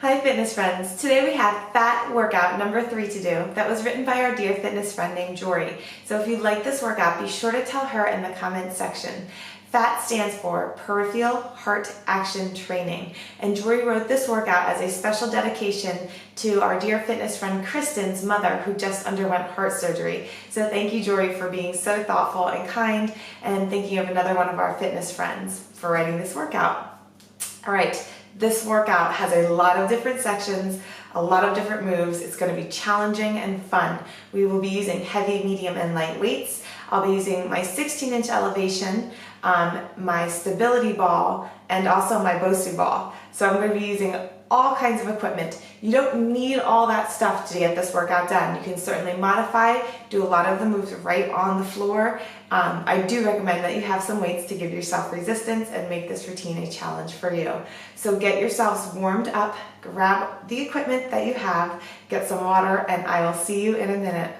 Hi fitness friends, today we have PHAT workout number 3 to do that was written by our dear fitness friend named Jori. So if you like this workout, be sure to tell her in the comments section. PHAT stands for Peripheral Heart Action Training, and Jori wrote this workout as a special dedication to our dear fitness friend Kristin's mother who just underwent heart surgery. So thank you Jori for being so thoughtful and kind and thinking of another one of our fitness friends for writing this workout. Alright. This workout has a lot of different sections, a lot of different moves. It's going to be challenging and fun. We will be using heavy, medium, and light weights. I'll be using my 16-inch elevation, my stability ball, and also my Bosu ball. So I'm going to be using all kinds of equipment. You don't need all that stuff to get this workout done. You can certainly modify, do a lot of the moves right on the floor. I do recommend that you have some weights to give yourself resistance and make this routine a challenge for you. So get yourselves warmed up, grab the equipment that you have, get some water, and I will see you in a minute.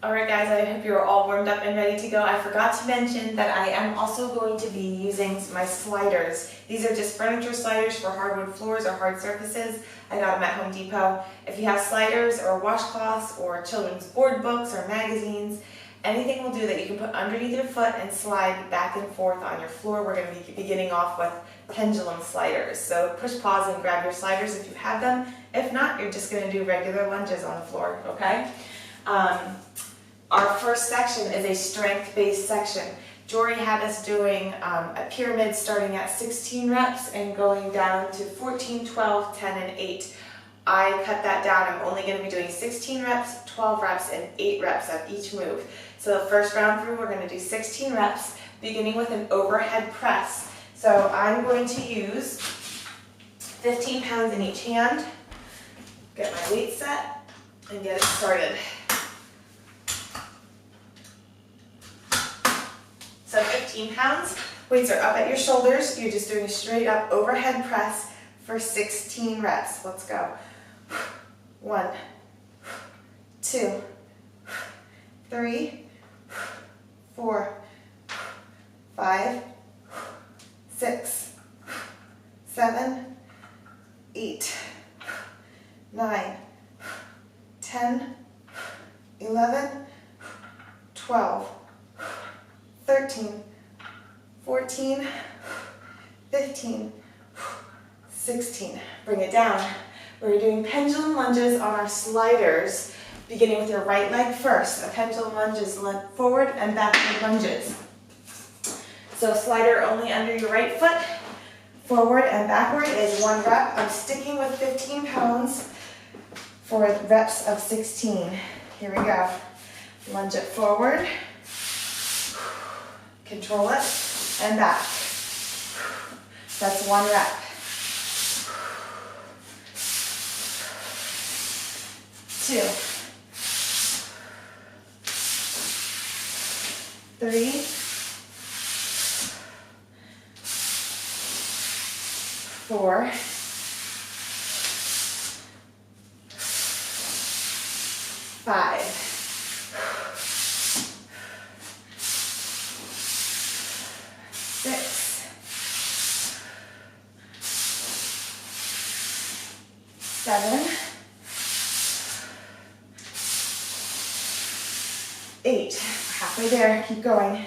Alright guys, I hope you're all warmed up and ready to go. I forgot to mention that I am also going to be using my sliders. These are just furniture sliders for hardwood floors or hard surfaces. I got them at Home Depot. If you have sliders or washcloths or children's board books or magazines, anything will do that you can put underneath your foot and slide back and forth on your floor. We're going to be beginning off with pendulum sliders. So push pause and grab your sliders if you have them. If not, you're just going to do regular lunges on the floor, okay? Our first section is a strength-based section. Jori had us doing a pyramid starting at 16 reps and going down to 14, 12, 10, and 8. I cut that down. I'm only going to be doing 16 reps, 12 reps, and 8 reps of each move. So the first round through, we're going to do 16 reps, beginning with an overhead press. So I'm going to use 15 pounds in each hand, get my weight set, and get it started. So 15 pounds, weights are up at your shoulders. You're just doing a straight up overhead press for 16 reps. Let's go. 1, 2, 3, 4, 5, 6, 7, 8, 9, 10, 11, 12, 13, 14, 15, 16. Bring it down. We're doing pendulum lunges on our sliders, beginning with your right leg first. A pendulum lunge is forward and backward lunges. So slider only under your right foot. Forward and backward is 1 rep. I'm sticking with 15 pounds for reps of 16. Here we go. Lunge it forward. Control it, and back. That's 1 rep. 2, 3, 4, 5, 6, 7, 8. We're halfway there. Keep going.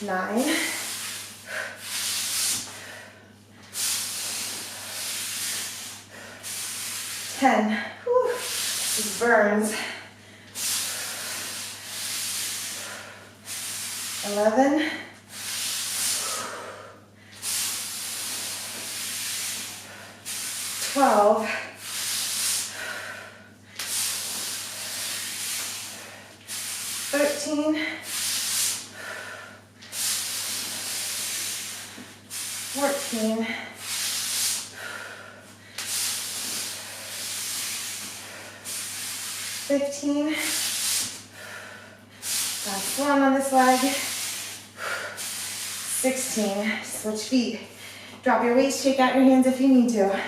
9, 10. Whew. This burns. 11, 12, 13, 14, 15, last one on this leg, 16, switch feet. Drop your weights, shake out your hands if you need to.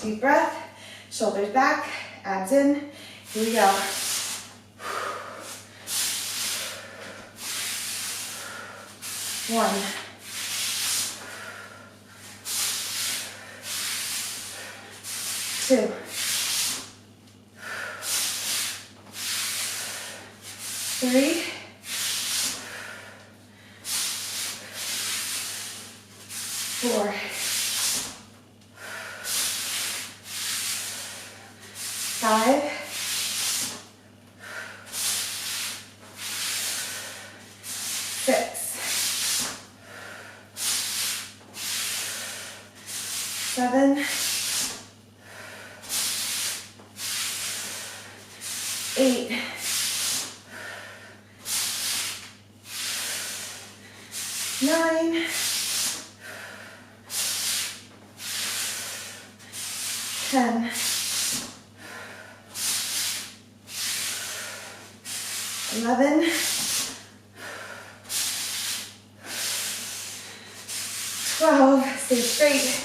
Deep breath, shoulders back, abs in. Here we go. 1, 2, 3, 4, 5, 6, 7, 8, 9, 10, 11, 12, stay straight,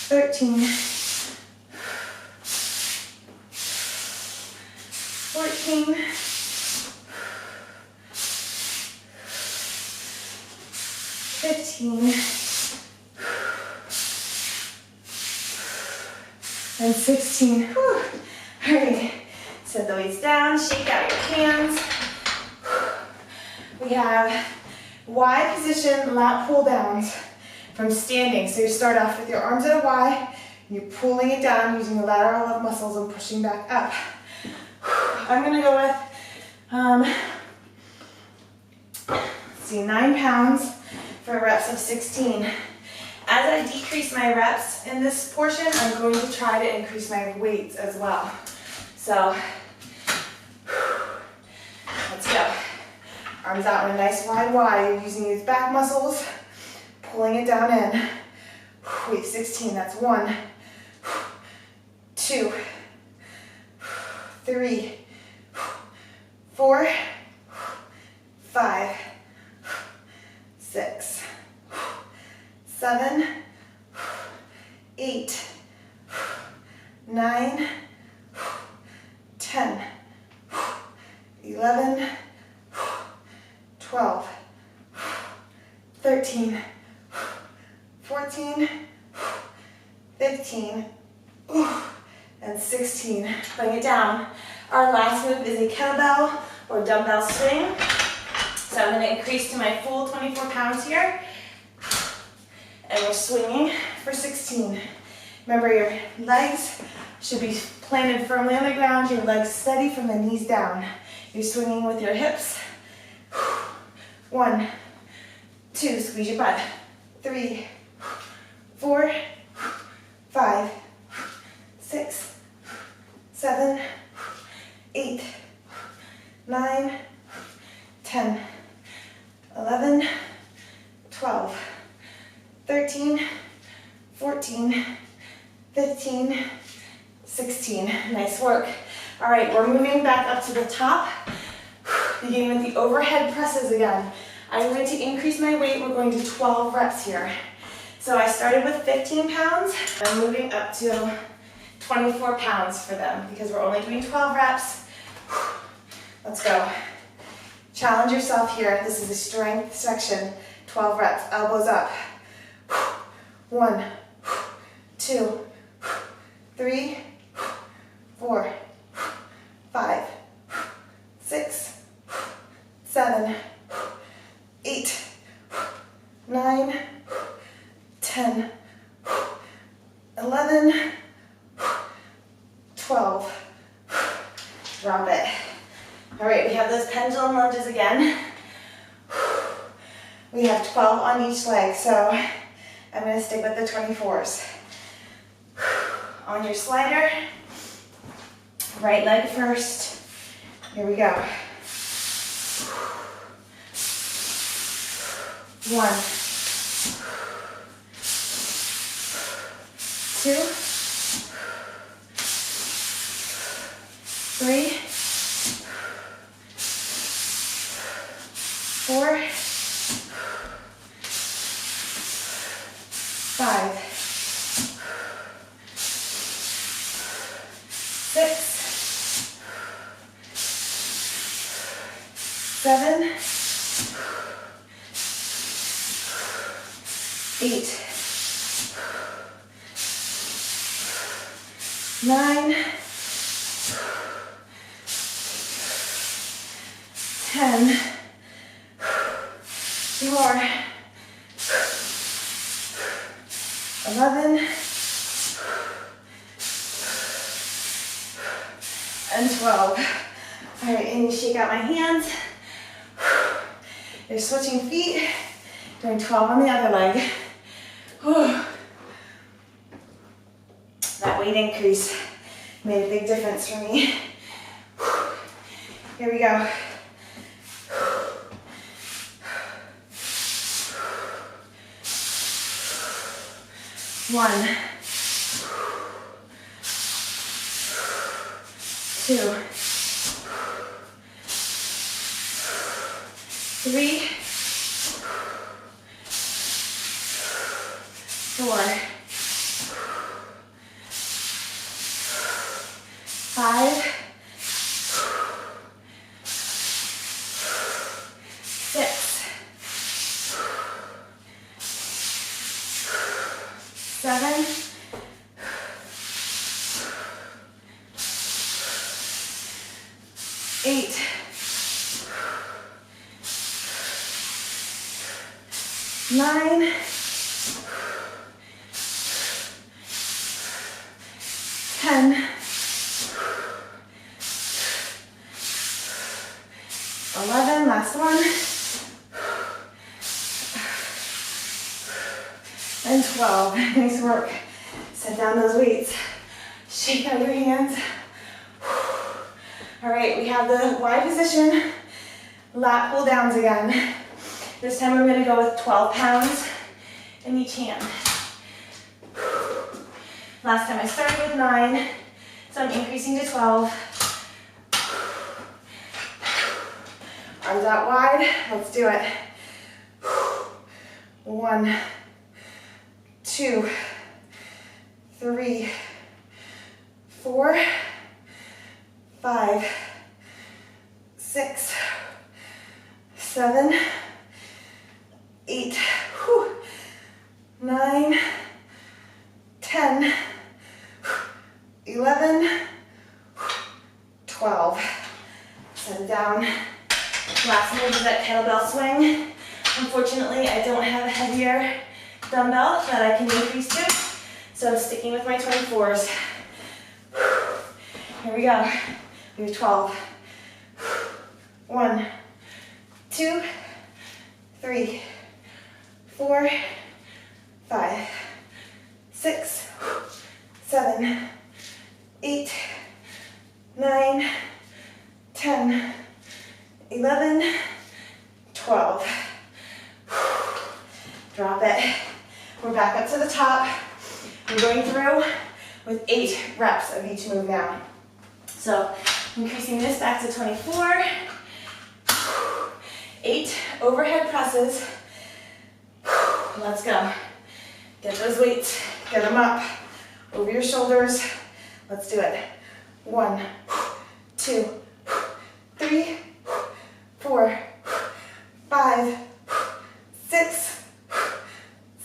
13, 14, 15, and 16. Whew. All right, set the weights down, shake out your hands. We have Y position lat pull downs from standing. So you start off with your arms at a Y, and you're pulling it down using the lateral leg muscles and pushing back up. I'm gonna go with, let's see, 9 pounds for reps of 16. As I decrease my reps in this portion, I'm going to try to increase my weights as well. So, let's go. Arms out in a nice wide Y. You're using these back muscles, pulling it down in. Wait, 16, that's 1, 2, 3, 4, 5, 6, 7, 8, 9, 10, 11, 12, 13, 14, 15, and 16. Putting it down. Our last move is a kettlebell or dumbbell swing. So I'm going to increase to my full 24 pounds here. And we're swinging for 16. Remember, your legs should be planted firmly on the ground, your legs steady from the knees down. You're swinging with your hips. 1, 2, squeeze your butt. 3, 4, 5, 6, 7, 8, 9, 10, 11, 12, 13, 14, 15, 16. Nice work. All right, we're moving back up to the top, beginning with the overhead presses again. I'm going to increase my weight. We're going to 12 reps here. So I started with 15 pounds. I'm moving up to 24 pounds for them because we're only doing 12 reps. Let's go. Challenge yourself here. This is a strength section. 12 reps, elbows up. 1, 2, 3, 4, 5, 6, 7, 8, 9, 10, 11, 12. Drop it. All right, we have those pendulum lunges again. We have 12 on each leg, so I'm going to stick with the 24s. On your slider, right leg first. Here we go. 1, 2, 3, 4, 5, 6, 7, 8, 9, 10, 4, 11, and 12. All right, and you shake out my hands. You're switching feet, doing 12 on the other leg. Whew. That weight increase made a big difference for me. Here we go. One, 2, 3, 4, 5, 6, 7, 8, 9, 10, 11, last one, and 12. Nice work. Set down those weights. Shake out your hands. All right, we have the Y position, lat pull downs again. This time we're gonna go with 12 pounds in each hand. Last time I started with 9, so I'm increasing to 12. Arms out wide, let's do it. 1, 2, 3, 4, 5, 6, 7, 8, 9, 10, 11, 12. Set it down. Last move is that kettlebell swing. Unfortunately, I don't have a heavier dumbbell that I can increase to, so I'm sticking with my 24s. Here we go. We have 12. 1, 2, 3, 4, 5, 6, 7, 8, 9, 10, 11, 12. Drop it. We're back up to the top. I'm going through with 8 reps of each move now. So increasing this back to 24. 8 overhead presses. Let's go. Get those weights, get them up over your shoulders. Let's do it. 1, 2, 3, 4, 5, 6,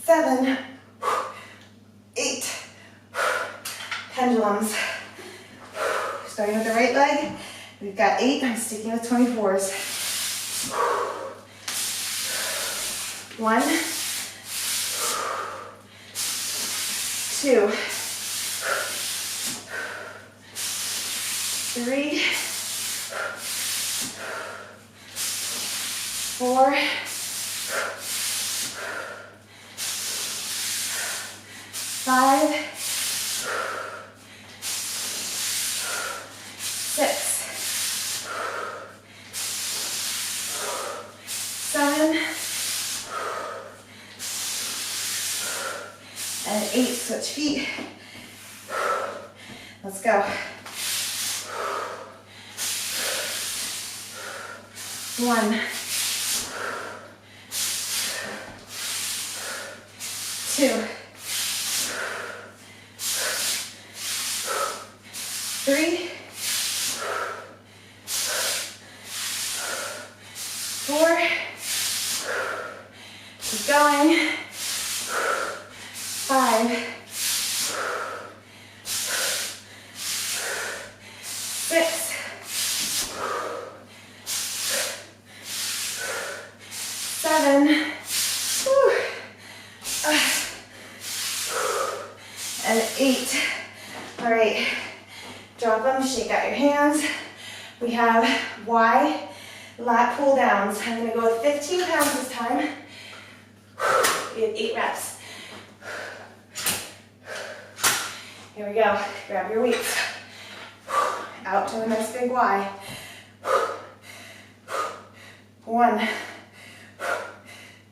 7, 8. Pendulums. Starting with the right leg. We've got 8. I'm sticking with 24s. 1, 2, 3, 4, 5, 6, 7, and 8. Switch feet. Let's go. 1, 2, 3, 4, keep going, 5, shake out your hands. We have Y lat pull downs. I'm gonna go with 15 pounds this time. We have 8 reps. Here we go. Grab your weights. Out to a nice big Y. 1,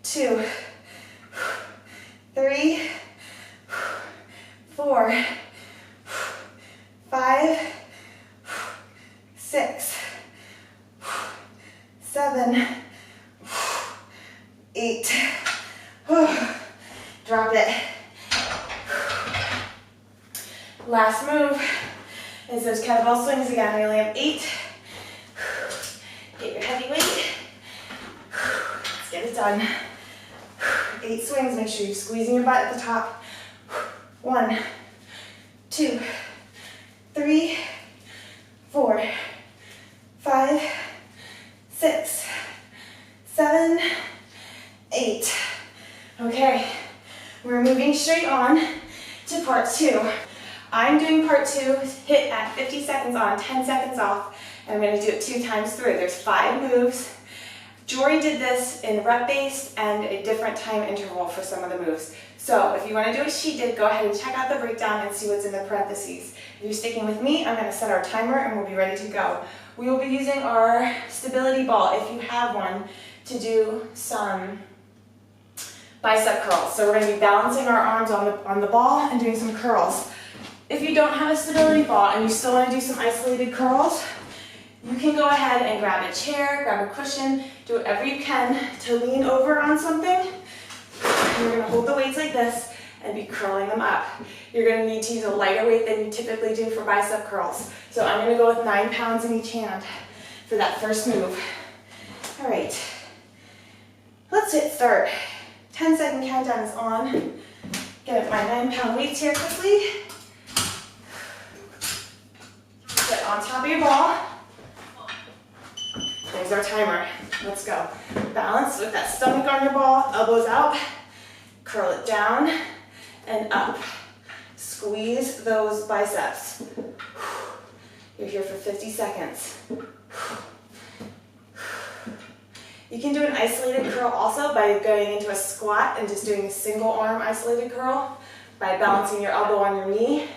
2, 3, 4, 5, 6, 7, 8. Drop it. Last move is those kettlebell swings again. We only have 8. Get your heavy weight. Let's get it done. 8 swings. Make sure you're squeezing your butt at the top. 1, 2, 3, 4, 5, 6, 7, 8. Okay, we're moving straight on to part 2. I'm doing part 2, hit at 50 seconds on, 10 seconds off, and I'm going to do it 2 times through. There's 5 moves. Jori did this in rep-based and a different time interval for some of the moves. So if you want to do what she did, go ahead and check out the breakdown and see what's in the parentheses. If you're sticking with me, I'm going to set our timer and we'll be ready to go. We will be using our stability ball, if you have one, to do some bicep curls. So we're going to be balancing our arms on the ball and doing some curls. If you don't have a stability ball and you still want to do some isolated curls, you can go ahead and grab a chair, grab a cushion, do whatever you can to lean over on something. You're going to hold the weights like this and be curling them up. You're going to need to use a lighter weight than you typically do for bicep curls. So I'm going to go with 9 pounds in each hand for that first move. All right, let's hit start. 10-second countdown is on. Get my 9-pound weights here quickly. Get on top of your ball. There's our timer. Let's go. Balance with that stomach on your ball, elbows out. Curl it down and up. Squeeze those biceps. You're here for 50 seconds. You can do an isolated curl also by going into a squat and just doing a single arm isolated curl by balancing your elbow on your knee.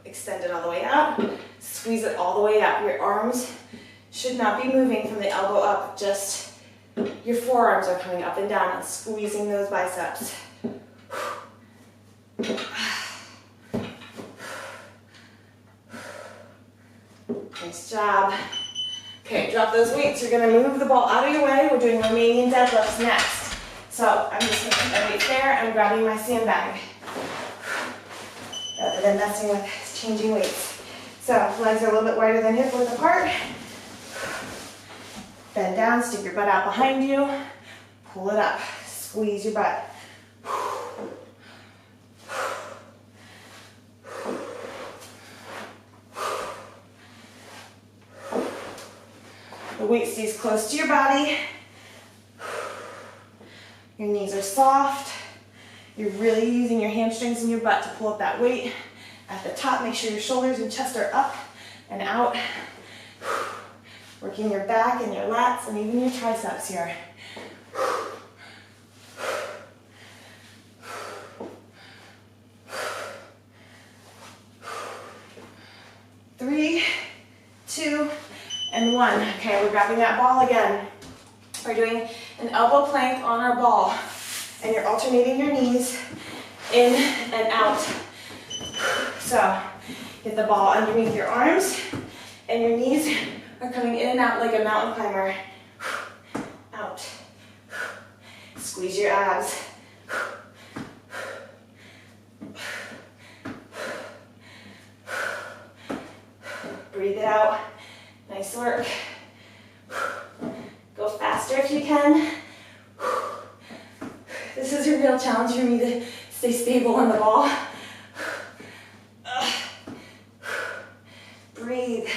Extend it all the way out. Squeeze it all the way up. Your arms should not be moving from the elbow up, just your forearms are coming up and down and squeezing those biceps. Nice job. Okay, drop those weights. You're going to move the ball out of your way. We're doing Romanian deadlifts next. So I'm just going to put my weight there. I'm grabbing my sandbag rather than messing with changing weights. So legs are a little bit wider than hip width apart. Bend down, stick your butt out behind you. Pull it up. Squeeze your butt. The weight stays close to your body. Your knees are soft. You're really using your hamstrings and your butt to pull up that weight. At the top, make sure your shoulders and chest are up and out. Working your back and your lats and even your triceps here. 3, 2, and 1. Okay, we're grabbing that ball again. We're doing an elbow plank on our ball, and you're alternating your knees in and out. So, get the ball underneath your arms, and your knees are coming in and out like a mountain climber. Out. Squeeze your abs. Breathe it out. Nice work. Go faster if you can. This is a real challenge for me to stay stable on the ball. Breathe.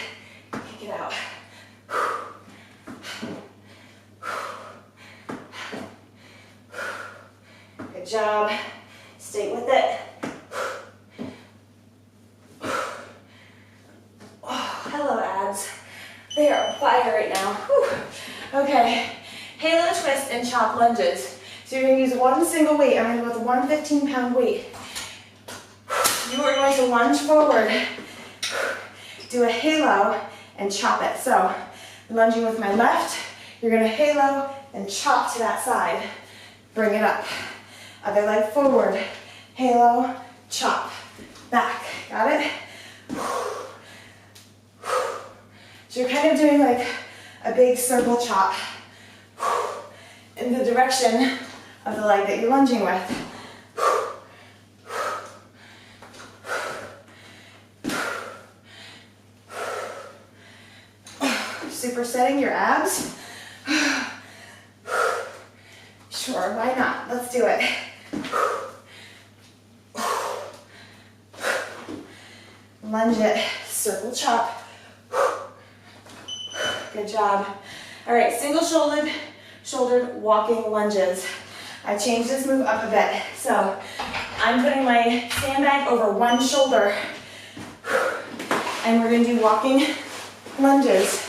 Kick it out. Good job. abs. They are on fire right now. Whew. Okay, halo twist and chop lunges. So you're gonna use one single weight. I'm gonna go with one 15-pound weight. You are going to lunge forward, do a halo, and chop it. So, lunging with my left, you're gonna halo and chop to that side. Bring it up. Other leg forward, halo, chop, back. Got it? So you're kind of doing like a big circle chop in the direction of the leg that you're lunging with. Supersetting your abs. Sure, why not? Let's do it. Lunge it, circle chop. Good job. All right, shouldered walking lunges. I changed this move up a bit. So I'm putting my sandbag over one shoulder and we're gonna do walking lunges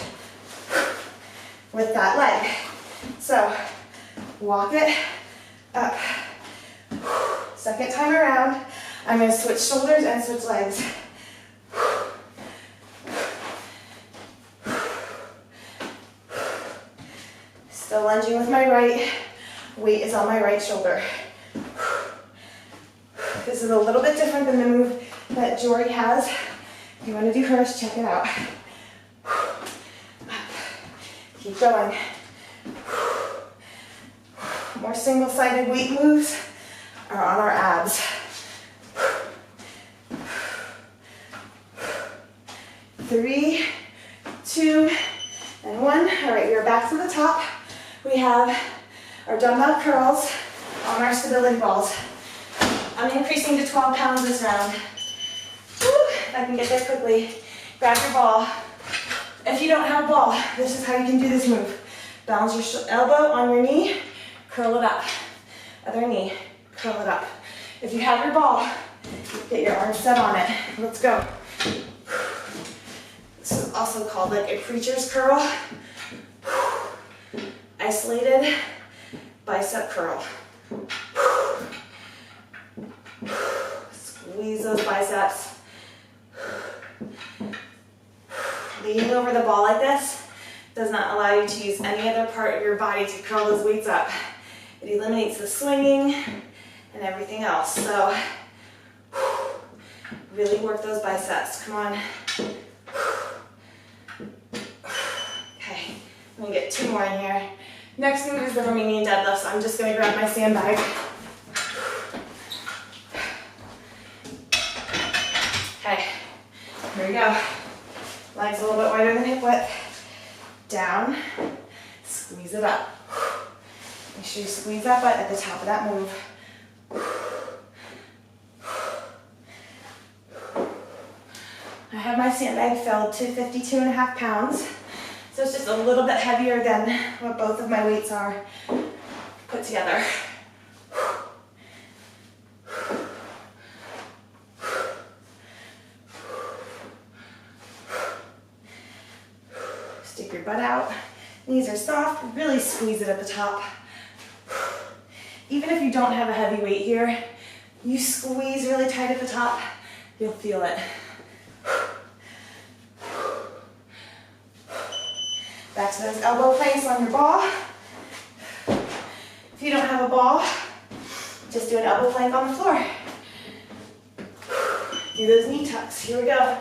with that leg. So walk it up. Second time around, I'm gonna switch shoulders and switch legs. Still lunging with my right, weight is on my right shoulder. This is a little bit different than the move that Jori has. If you want to do hers, check it out. Keep going. More single-sided weight moves are on our abs. 3, 2, and 1. All right, we are back to the top. We have our dumbbell curls on our stability balls. I'm increasing to 12 pounds this round. Woo, if I can get there quickly. Grab your ball. If you don't have a ball, this is how you can do this move. Balance your elbow on your knee, curl it up. Other knee, curl it up. If you have your ball, get your arms set on it. Let's go. This is also called like a preacher's curl. Isolated bicep curl. Squeeze those biceps. Leaning over the ball like this does not allow you to use any other part of your body to curl those weights up. It eliminates the swinging and everything else. So really work those biceps. Come on. Okay, let me get 2 more in here. Next move is the Romanian deadlift, so I'm just going to grab my sandbag. Okay, here we go. Legs a little bit wider than hip width. Down, squeeze it up. Make sure you squeeze that butt at the top of that move. I have my sandbag filled to 52.5 pounds. So it's just a little bit heavier than what both of my weights are put together. Stick your butt out. Knees are soft. Really squeeze it at the top. Even if you don't have a heavy weight here, you squeeze really tight at the top, you'll feel it. Back to those elbow planks on your ball. If you don't have a ball, just do an elbow plank on the floor. Do those knee tucks. Here we go.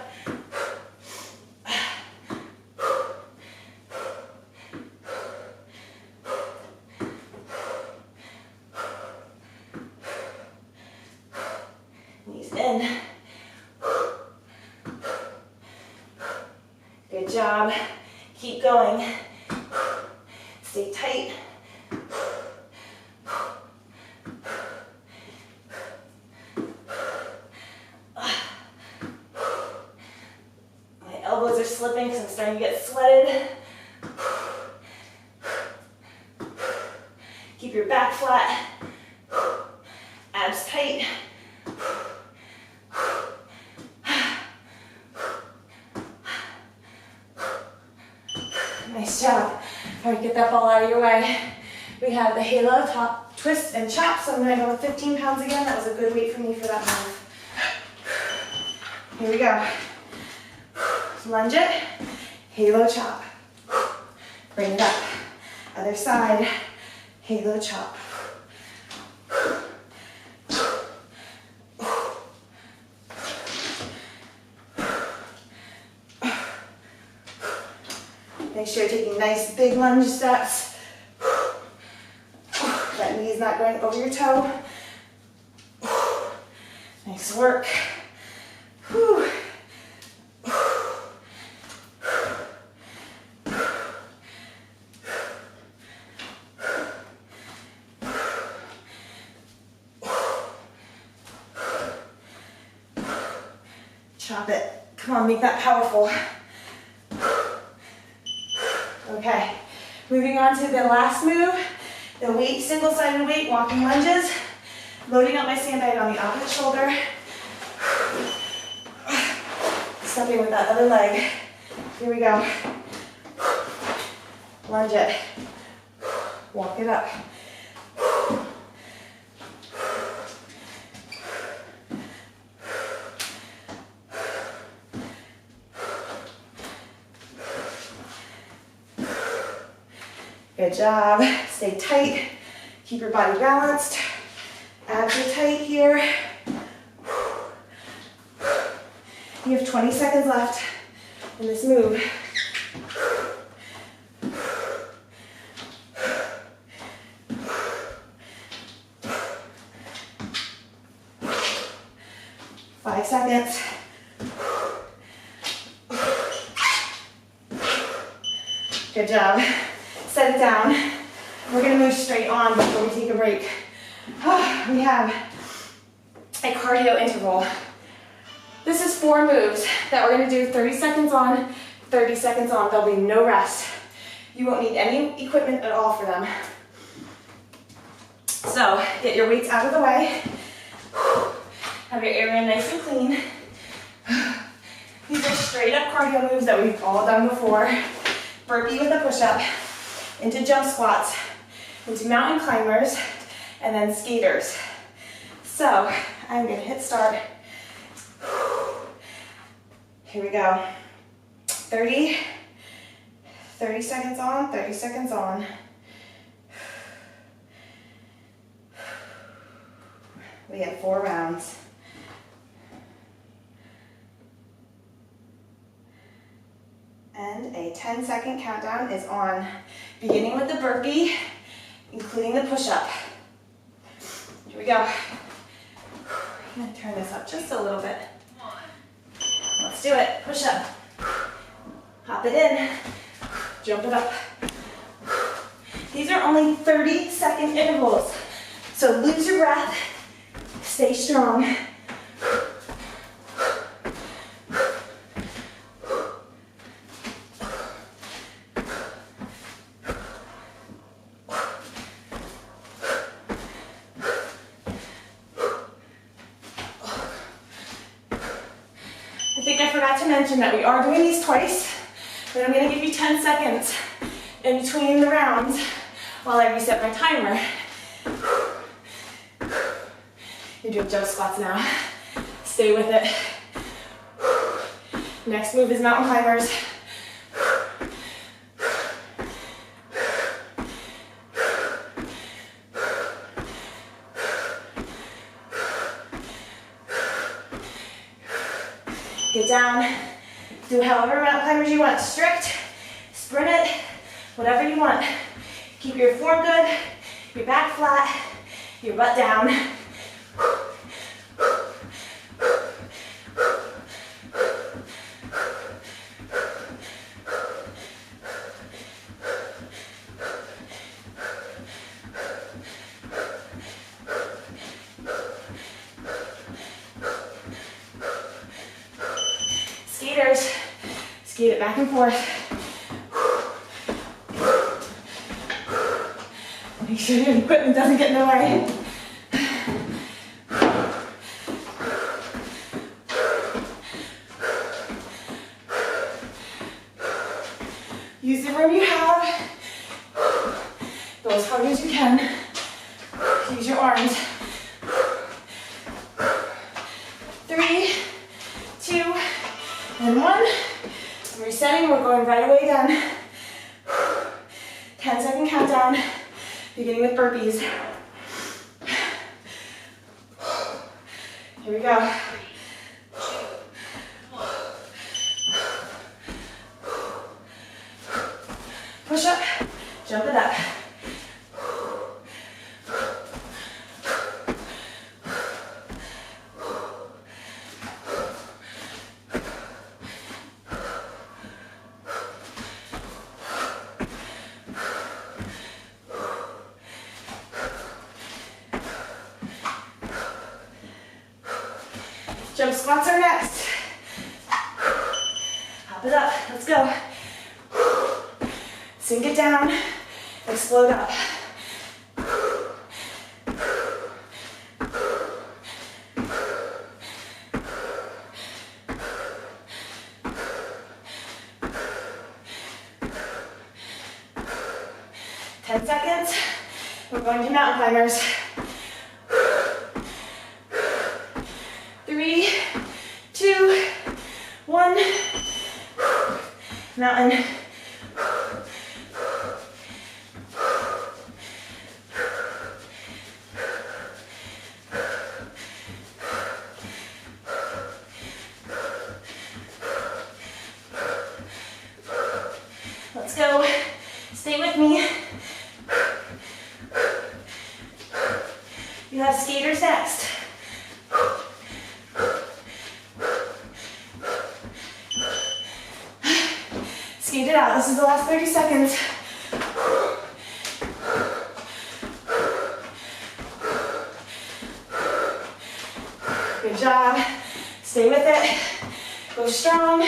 Knees in. Good job. Keep going. Stay tight. My elbows are slipping because I'm starting to get sweated. Keep your back flat. Abs tight. Nice job. All right, get that ball out of your way. We have the halo, top, twist, and chop. So I'm gonna go with 15 pounds again. That was a good weight for me for that move. Here we go. Lunge it, halo, chop. Bring it up. Other side, halo, chop. Make sure you're taking nice big lunge steps. That knee is not going over your toe. Nice work. Whew. Chop it. Come on, make that powerful. Okay, moving on to the last move, the weight, single-sided weight, walking lunges. Loading up my sandbag on the opposite shoulder. Stepping with that other leg. Here we go. Lunge it. Walk it up. Good job. Stay tight. Keep your body balanced. Abs are tight here. You have 20 seconds left in this move. Five seconds. Good job. Set it down. We're gonna move straight on before we take a break. We have a cardio interval. This is 4 moves that we're gonna do 30 seconds on, 30 seconds on. There'll be no rest. You won't need any equipment at all for them. So get your weights out of the way. Have your area nice and clean. These are straight up cardio moves that we've all done before. Burpee with a push-up, into jump squats, into mountain climbers, and then skaters. So I'm gonna hit start. Here we go. 30 seconds on, 30 seconds on. We have 4 rounds. And a 10-second countdown is on, beginning with the burpee, including the push-up. Here we go. I'm gonna turn this up just a little bit. Let's do it. Push up. Hop it in. Jump it up. These are only 30-second intervals, so lose your breath. Stay strong. I think I forgot to mention that we are doing these twice, but I'm going to give you 10 seconds in between the rounds while I reset my timer. You're doing jump squats now. Stay with it. Next move is mountain climbers. Get down. Do however mountain climbers you want. Strict, sprint it, whatever you want. Keep your form good, your back flat, your butt down. Skaters, skate it back and forth. Make sure your equipment doesn't get in the way. Use the room you have. hard as you can. Use your arms. 3, 2, and 1. I'm resetting, we're going right away again. 10-second countdown, beginning with burpees. Here we go. Push up, jump it up. Jump squats are next. Hop it up, let's go. Sink it down, explode up. Seconds. We're going to mountain climbers. 3, 2, 1. Mountain. Let's go. Stay with me. You have skaters next. Skate it out. This is the last 30 seconds. Good job. Stay with it. Go strong.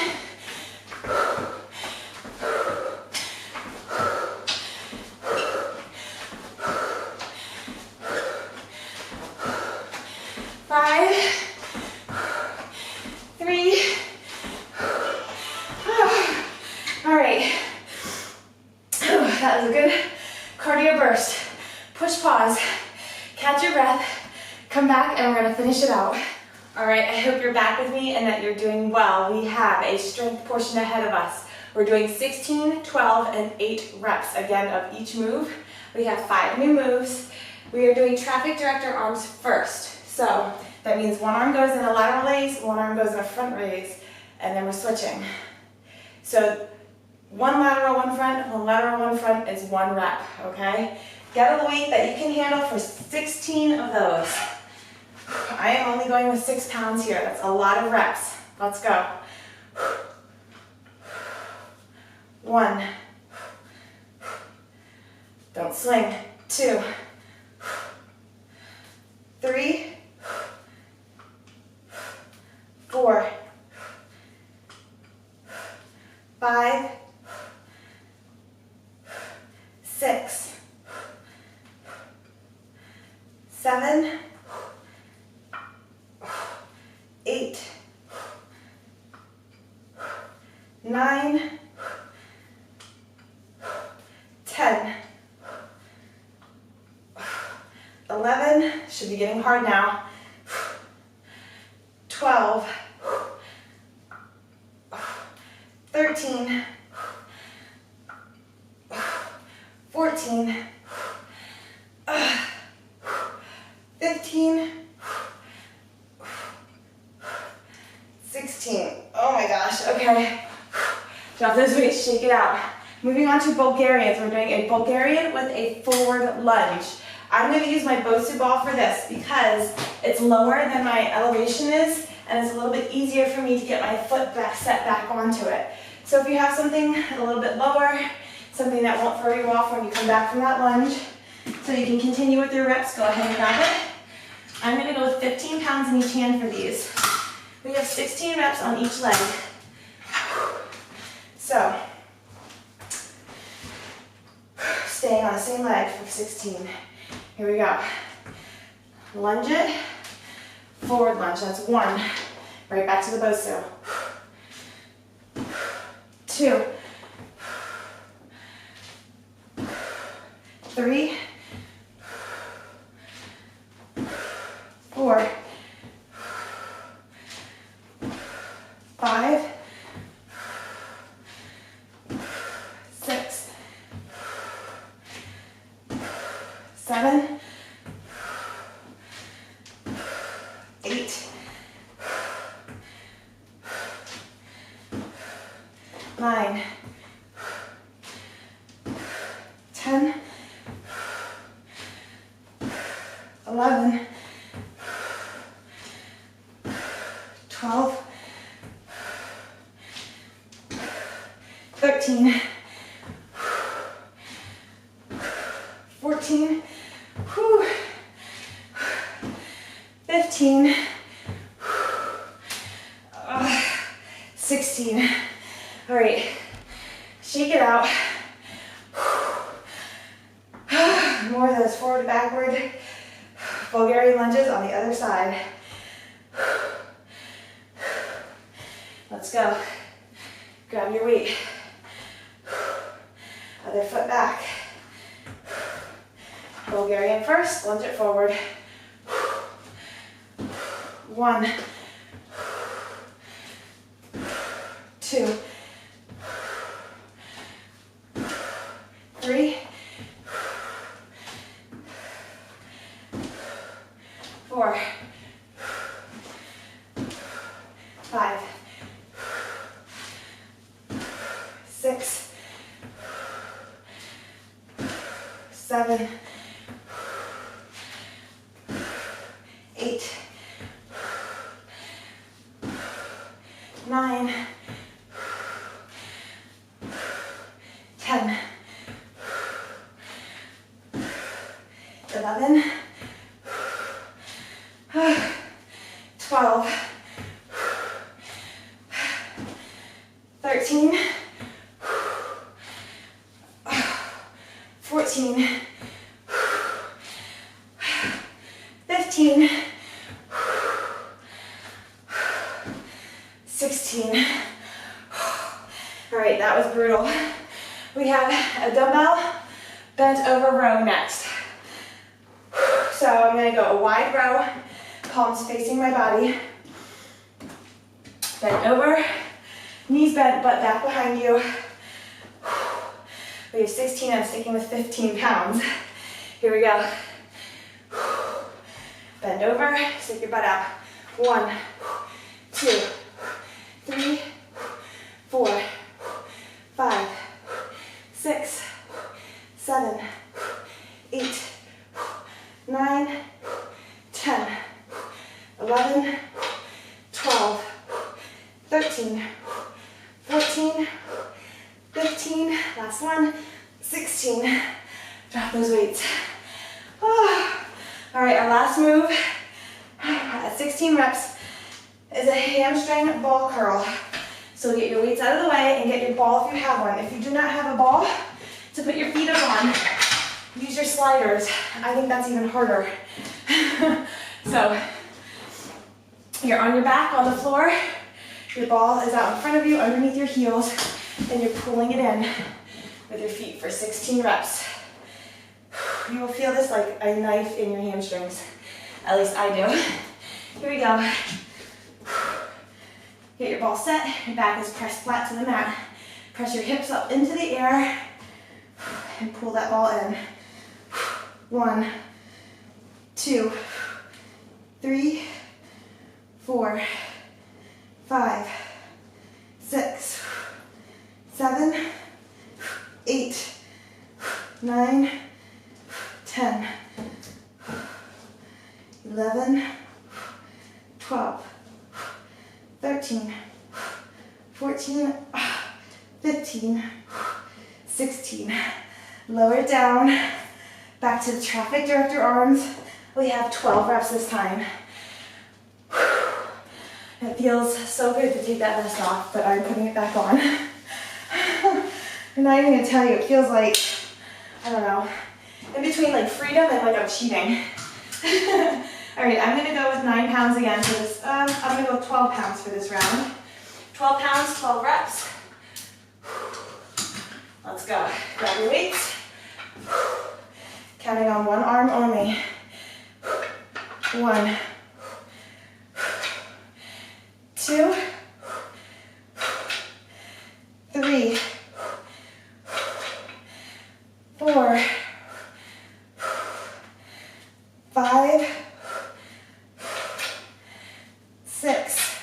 That was a good cardio burst. Push pause, catch your breath, come back, and we're gonna finish it out. All right, I hope you're back with me and that you're doing well. We have a strength portion ahead of us. We're doing 16, 12, and 8 reps, again, of each move. We have 5 new moves. We are doing traffic director arms first. So that means one arm goes in a lateral raise, one arm goes in a front raise, and then we're switching. So one lateral, one front, one lateral, one front is 1 rep, okay? Get a weight that you can handle for 16 of those. I am only going with 6 pounds here. That's a lot of reps. Let's go. 1. Don't swing. 2. 3. 4. 5. 6. 7. 8. 9. 10. 11. Should be getting hard now. 12. 13. 14. 15. 16. Oh my gosh, okay. Drop those weights, shake it out. Moving on to Bulgarians. We're doing a Bulgarian with a forward lunge. I'm going to use my Bosu ball for this because it's lower than my elevation is, and it's a little bit easier for me to get my foot back, set back onto it. So if you have something a little bit lower, something that won't throw you off when you come back from that lunge, so you can continue with your reps, go ahead and grab it. I'm going to go with 15 pounds in each hand for these. We have 16 reps on each leg. So, staying on the same leg for 16. Here we go. Lunge it, forward lunge, that's 1. Right back to the Bosu. 2. 3. 9, 10, 11, 12, 13, 14, 15, 16. All right, shake it out. More of those forward, backward, Bulgarian lunges on the other side. Let's go. Grab your weight. Other foot back. Bulgarian first, lunge it forward. 1, 2, 3, 4, 5, 6, 7, 8, 9, 10, 11, 12, 13, 14, 15, 16. All right, that was brutal. We have a dumbbell bent over row next. So I'm gonna go a wide row, palms facing my body. Bent over, knees bent, butt back behind you. We have 16, I'm sticking with 15 pounds. Here we go. Bend over, stick your butt out. 1, 2, 3, 4, 5, 6, 7, 8, 9, 10, 11, 12, 13, 14, 15, last one, 16. Drop those weights. Oh. All right, our last move at 16 reps is a hamstring ball curl. So get your weights out of the way and get your ball if you have one. If you do not have a ball to put your feet up on, use your sliders. I think that's even harder. So you're on your back on the floor. Your ball is out in front of you underneath your heels, and you're pulling it in with your feet for 16 reps. You will feel this like a knife in your hamstrings. At least I do. Here we go. Get your ball set. Your back is pressed flat to the mat. Press your hips up into the air and pull that ball in. 1, 2, 3, 4, 5, 6, 7, 8, 9, 10, 11, 12, 13, 14, 15, 16. Lower it down. Back to the traffic director arms. We have 12 reps this time. It feels so good to take that vest off, but I'm putting it back on. I'm not even gonna tell you, it feels like, I don't know, in between like freedom and like I'm cheating. All right, I'm gonna go with 9 pounds again for this. I'm gonna go with 12 pounds for this round. 12 pounds, 12 reps. Let's go. Grab your weights. Counting on one arm only. 1, 2, 3, 4, 5, 6,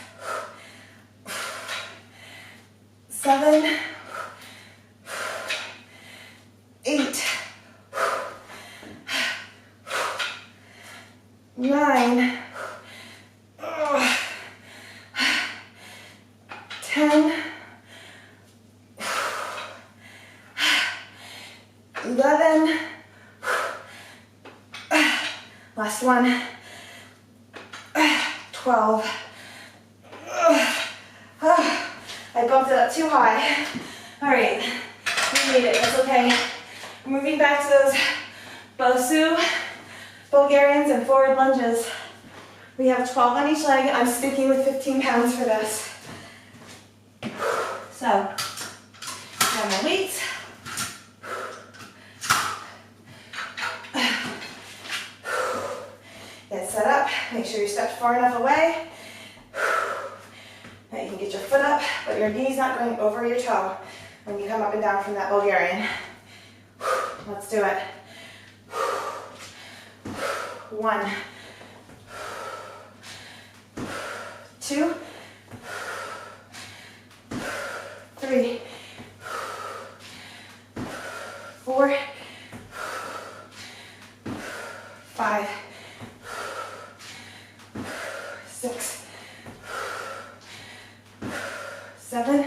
7, 8, 9, 10, 11, last one, 12. I bumped it up too high. All right, we made it, that's okay. We're moving back to those Bosu, Bulgarians, and forward lunges. We have 12 on each leg. I'm sticking with 15 pounds for this. So, grab my weights. Get set up. Make sure you're stepped far enough away. Now you can get your foot up, but your knee's not going over your toe when you come up and down from that Bulgarian. Let's do it. 1, 2, 3, 4, 5, 6, 7,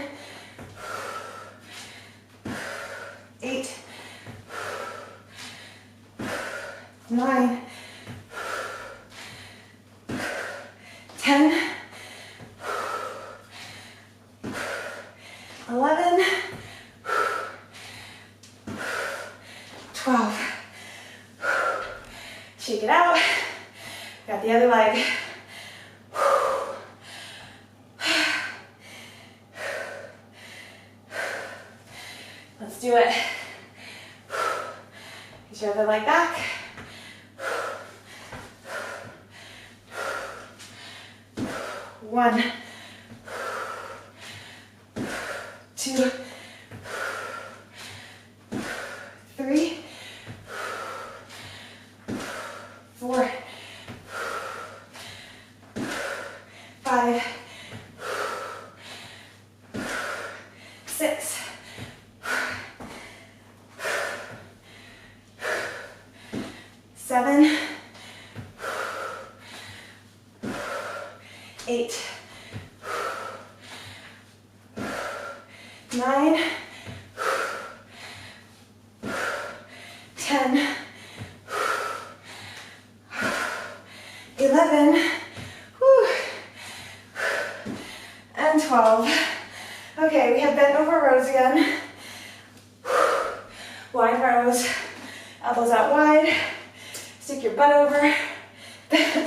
8, 9, 10, 11, 12. Shake it out. Got the other leg. Let's do it. Get your other leg back. 1, 2, 3, 4, 5, 6, 7, 8, 9, 10, 11, and 12. Okay, we have bent over rows again. Wide rows, elbows out wide. Stick your butt over,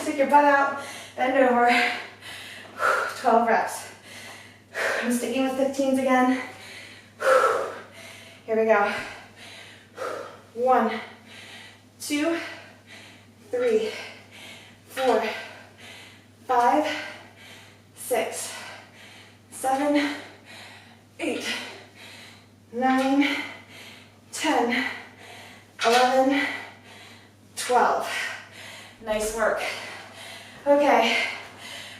stick your butt out, bend over. 12 reps. I'm sticking with 15s again. Here we go. 1, 2, 3, 4, 5, 6, 7, 8, 9, 10, 11, 12. Nice work. Okay,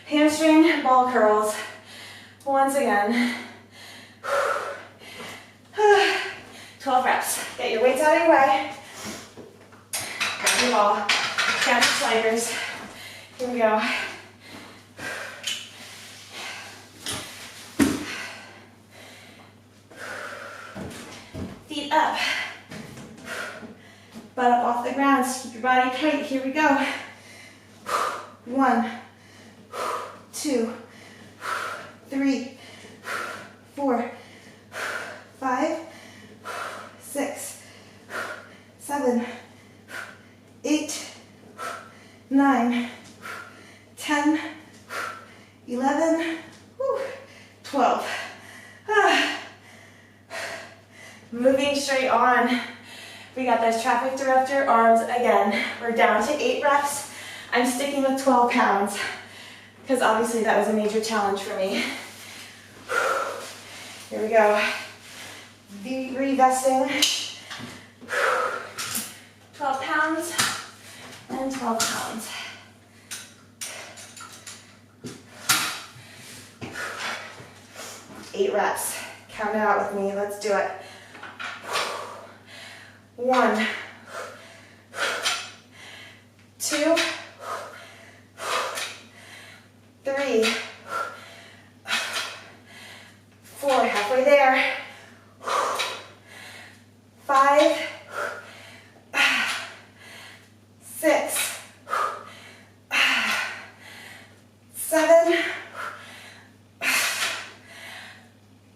hamstring ball curls. Once again. 12 reps. Get your weights out of your way. Grab your ball. Grab your sliders. Here we go. Feet up. Butt up off the ground. So keep your body tight. Here we go. 1, 2, 3, 4, 5, 6, 7, 8, 9, 10, 11, 12. Moving straight on. We got those traffic director arms again. We're down to 8 reps. I'm sticking with 12 pounds because obviously that was a major challenge for me. Here we go. Revesting. 12 pounds and 12 pounds. Eight reps. Count it out with me. Let's do it. 1, 2, 3, 4, halfway there. 5, 6, 7,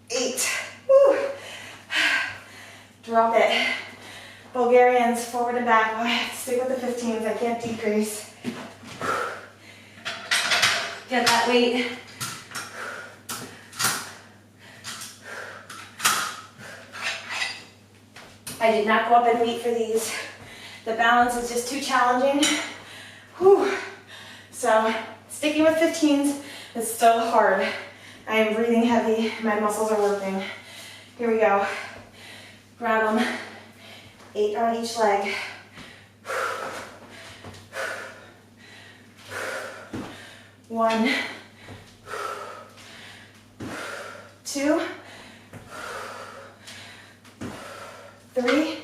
8. Woo. Drop it. Bulgarians, forward and back. Oh, I have to stick with the 15s. I can't decrease. Get that weight. I did not go up in weight for these. The balance is just too challenging. Whew. So sticking with 15s is still hard. I am breathing heavy. My muscles are working. Here we go. Grab them. 8 on each leg. 1, 2, 3,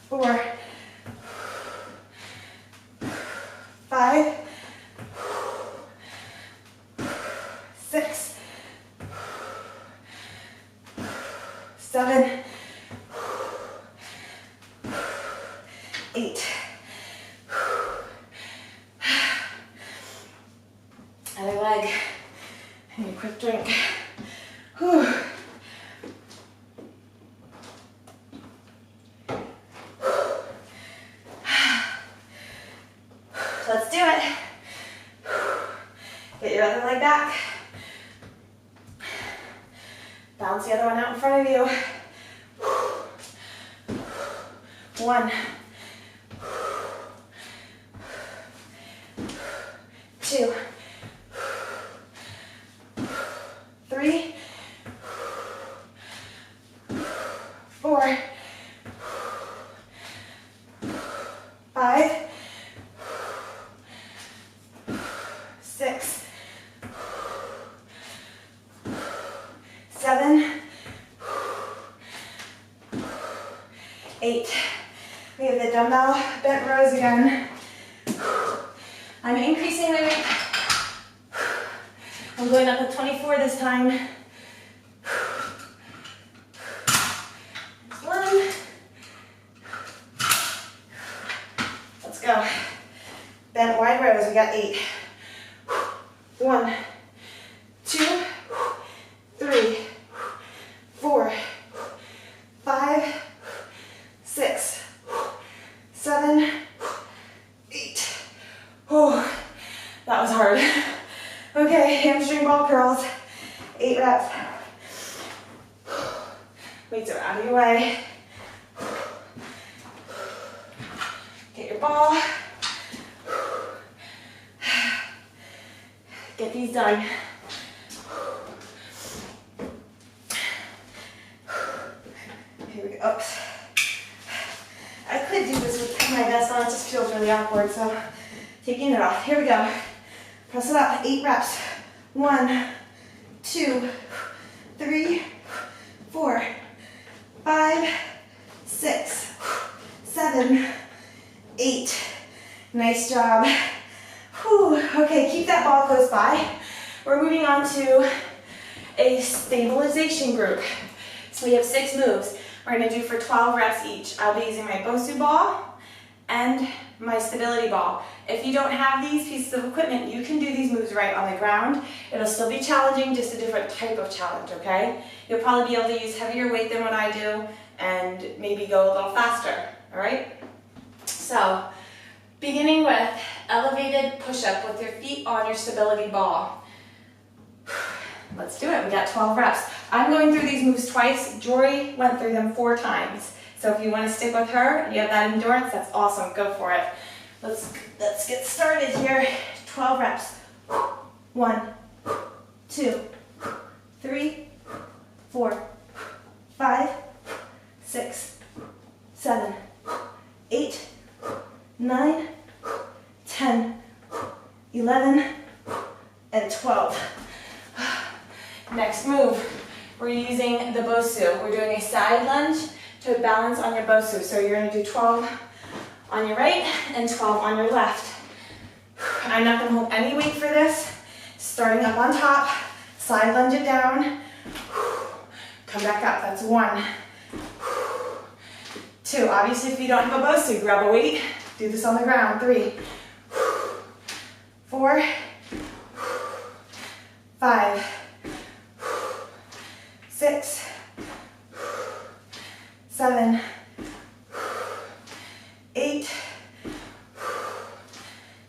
4, 5, 6, 7, 8. Other leg. I need a quick drink. Whew. Let's do it. Get your other leg back. Balance the other one out in front of you. 1, 2, 3, 4, 5, 6, 7, 8. We have the dumbbell bent rows again. I'm increasing my weight. I'm going up to 24 this time. 1. Let's go. Bent wide rows. We got 8. 1, 2, 3, 4, 5, 6, 7, 8. Oh, that was hard. Okay, hamstring ball curls. 8 reps. Weights are out of your way. Get your ball. Get these done. Here we go. Oops. I could do this with my vest on, it just feels really awkward, so taking it off. Here we go. Press it up, 8 reps. 1, 2, 3, 4, 5, 6, 7, 8. Nice job. Whew. Okay, keep that ball close by. We're moving on to a stabilization group. So we have 6 moves. We're going to do for 12 reps each. I'll be using my Bosu ball and my stability ball. If you don't have these pieces of equipment, you can do these moves right on the ground. It'll still be challenging, just a different type of challenge, okay? You'll probably be able to use heavier weight than what I do and maybe go a little faster, all right? So, beginning with elevated push-up with your feet on your stability ball. Let's do it. We got 12 reps. I'm going through these moves twice. Jori went through them 4 times. So if you want to stick with her, you have that endurance, that's awesome. Go for it. Let's get started here. 12 reps. 1, 2, 3, 4, 5, 6, 7, 8, 9, 10, 11, and 12. Next move, we're using the Bosu. We're doing a side lunge to balance on your Bosu. So you're gonna do 12 on your right and 12 on your left. I'm not gonna hold any weight for this. Starting up on top, side lunge it down. Come back up, that's 1. 2, obviously if you don't have a Bosu, grab a weight. Do this on the ground, 3, 4, 5, 6, 7, 8,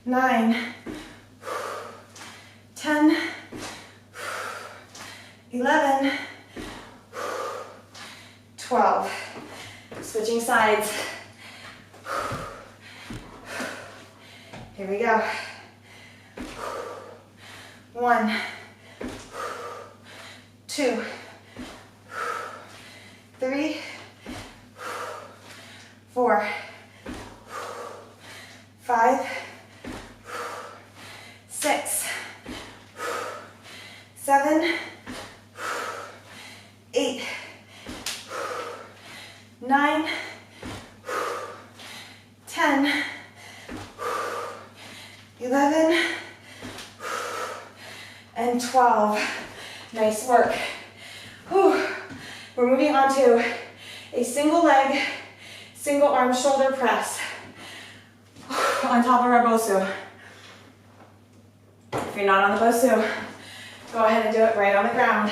9, 10, 11, 12. Switching sides. Here we go. 1, 2, 3, 4, 5, 6, 7, 8, 9, 10, 11, and 12. Nice work. Whew. We're moving on to a single leg, single arm shoulder press on top of our Bosu. If you're not on the Bosu, go ahead and do it right on the ground.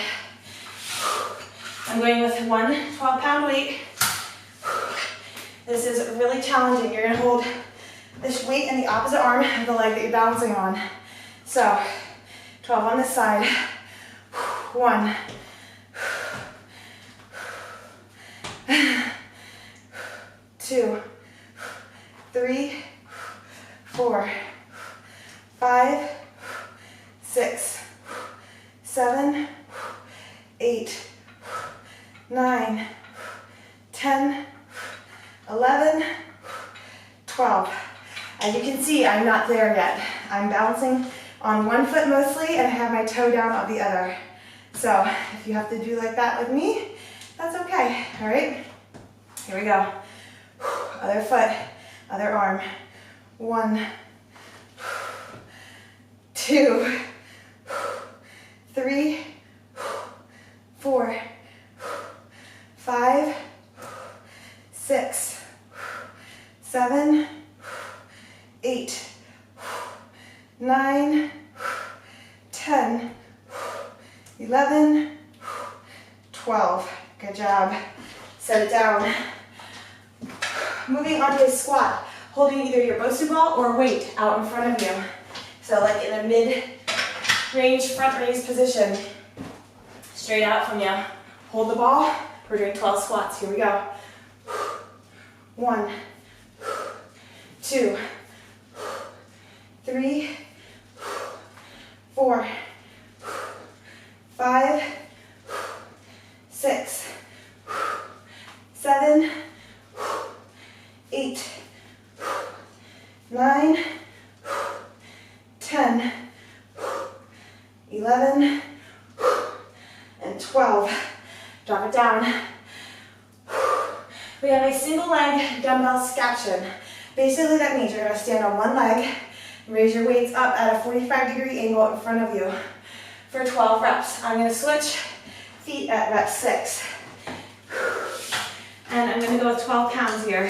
I'm going with one 12-pound weight. This is really challenging. You're gonna hold this weight in the opposite arm of the leg that you're balancing on. So, 12 on this side. 1, 2, 3, 4, 5, 6, 7, 8, 9, 10, 11, 12. As you can see, I'm not there yet. I'm balancing on one foot mostly and I have my toe down on the other. So if you have to do like that with me, that's okay, all right? Here we go. Other foot, other arm. 1, 2, 3, 4, 5, 6, 7, 8, 9, 10, 11, 12. Good job. Set it down. Moving on to a squat, holding either your Bosu ball or weight out in front of you. So like in a mid-range front raise position. Straight out from you. Hold the ball. We're doing 12 squats. Here we go. 1, 2, 3, 4, 5, 6, 7, 8, 9, 10, 11, and 12. Drop it down. We have a single leg dumbbell scaption. Basically that means you're going to stand on one leg, raise your weights up at a 45-degree angle in front of you for 12 reps. I'm going to switch feet at rep 6. And I'm going to go with 12 pounds here.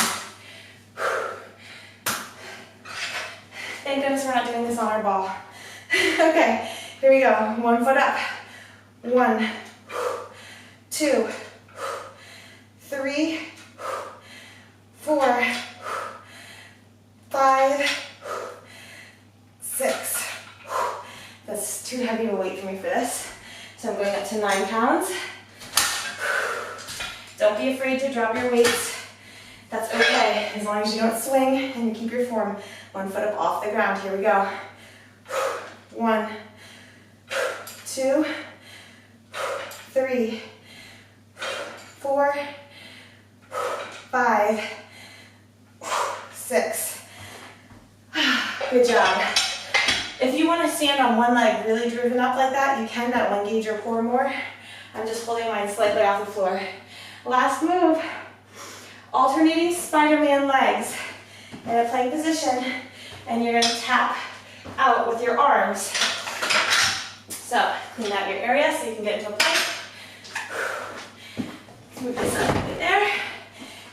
Thank goodness we're not doing this on our ball. Okay, here we go. 1 foot up. 1, 2, 3, 4, 5, 6. That's too heavy of a weight for me for this. So I'm going up to 9 pounds. Don't be afraid to drop your weights. That's okay, as long as you don't swing and you keep your form 1 foot up off the ground. Here we go. 1, 2, 3, 4, 5, 6. Good job. If you want to stand on one leg really driven up like that, you can. That'll engage your core more. I'm just holding mine slightly off the floor. Last move, alternating Spider-Man legs in a plank position, and you're going to tap out with your arms. So clean out your area so you can get into a plank. Move this up right there.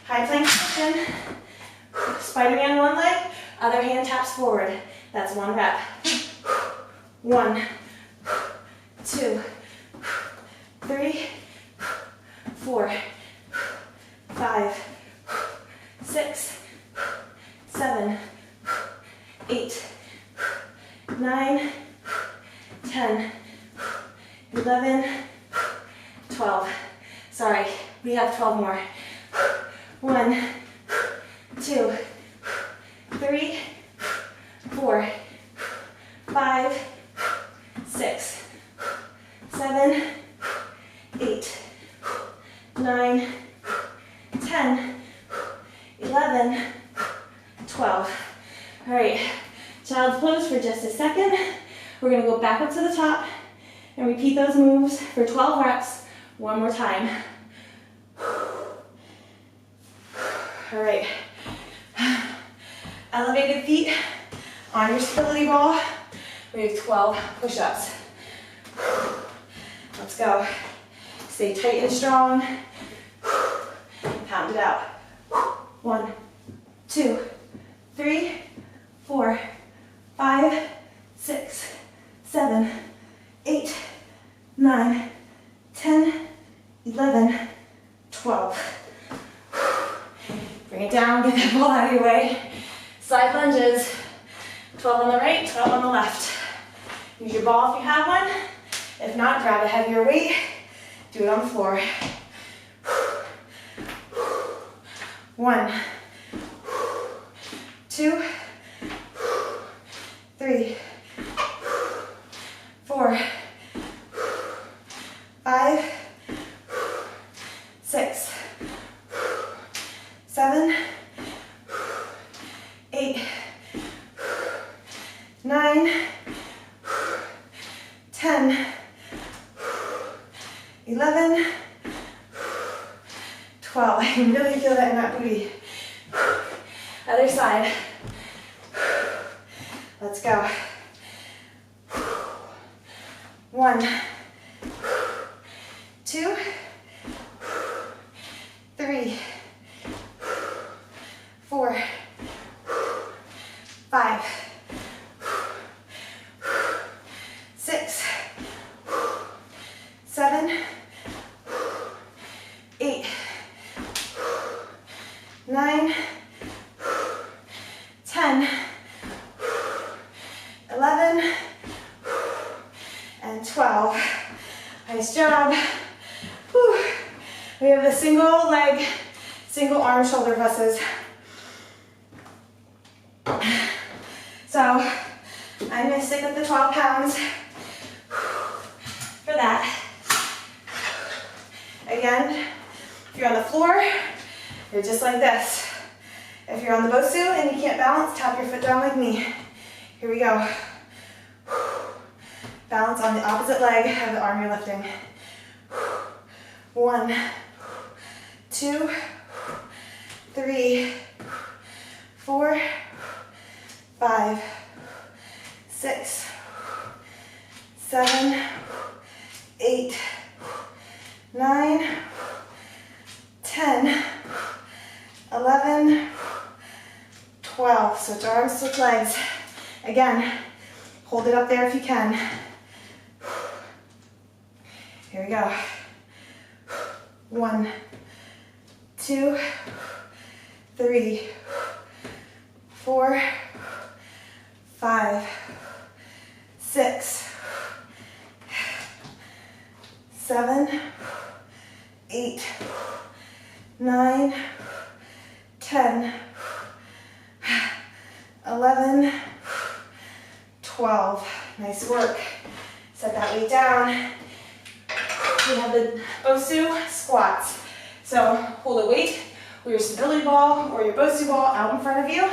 High plank position. Spider-Man one leg, other hand taps forward. That's one rep. 1, 2, 3, 4, 5, 6, 7, 8, 9, 10, 11, 12. Sorry, we have 12 more. 1, 2, 3, 4, 5, 6, 7, 8, 9, 10, 11, 12. All right, child's pose for just a second. We're gonna go back up to the top and repeat those moves for 12 reps one more time. All right, elevated feet on your stability ball. We have 12 push-ups. Let's go. Stay tight and strong. Pound it out. 1, 2, 3, 4, 5, 6, 7, 8, 9, 10, 11, 12. Bring it down, get that ball out of your way. Side lunges. 12 on the right, 12 on the left. Use your ball if you have one. If not, grab a heavier weight. Do it on the floor. 1, 2, 3, 4, 5, 6, 7, 8, 9, 10, 11, 12. I can really feel that in that booty. Other side. Let's go. 1, 2, 3, 4, 5, 6, 7, 8, 9, 10, 11, and 12. Nice job. Whew. We have the single leg, single arm shoulder presses. So I'm going to stick with the 12 pounds for that. Again, if you're on the floor, you're just like this. If you're on the Bosu and you can't balance, tap your foot down like me. Here we go. Balance on the opposite leg of the arm you're lifting. 1, 2, 3, 4, 5, 6, 7, 8, 9, 10, 11, 12. Switch arms, switch legs. Again, hold it up there if you can. Here we go. 1, 2, 3, 4, 5, 6, 7, 8, 9, 10, 11, 12. Nice work. Set that weight down. We have the Bosu squats. So hold a weight with your stability ball or your Bosu ball out in front of you.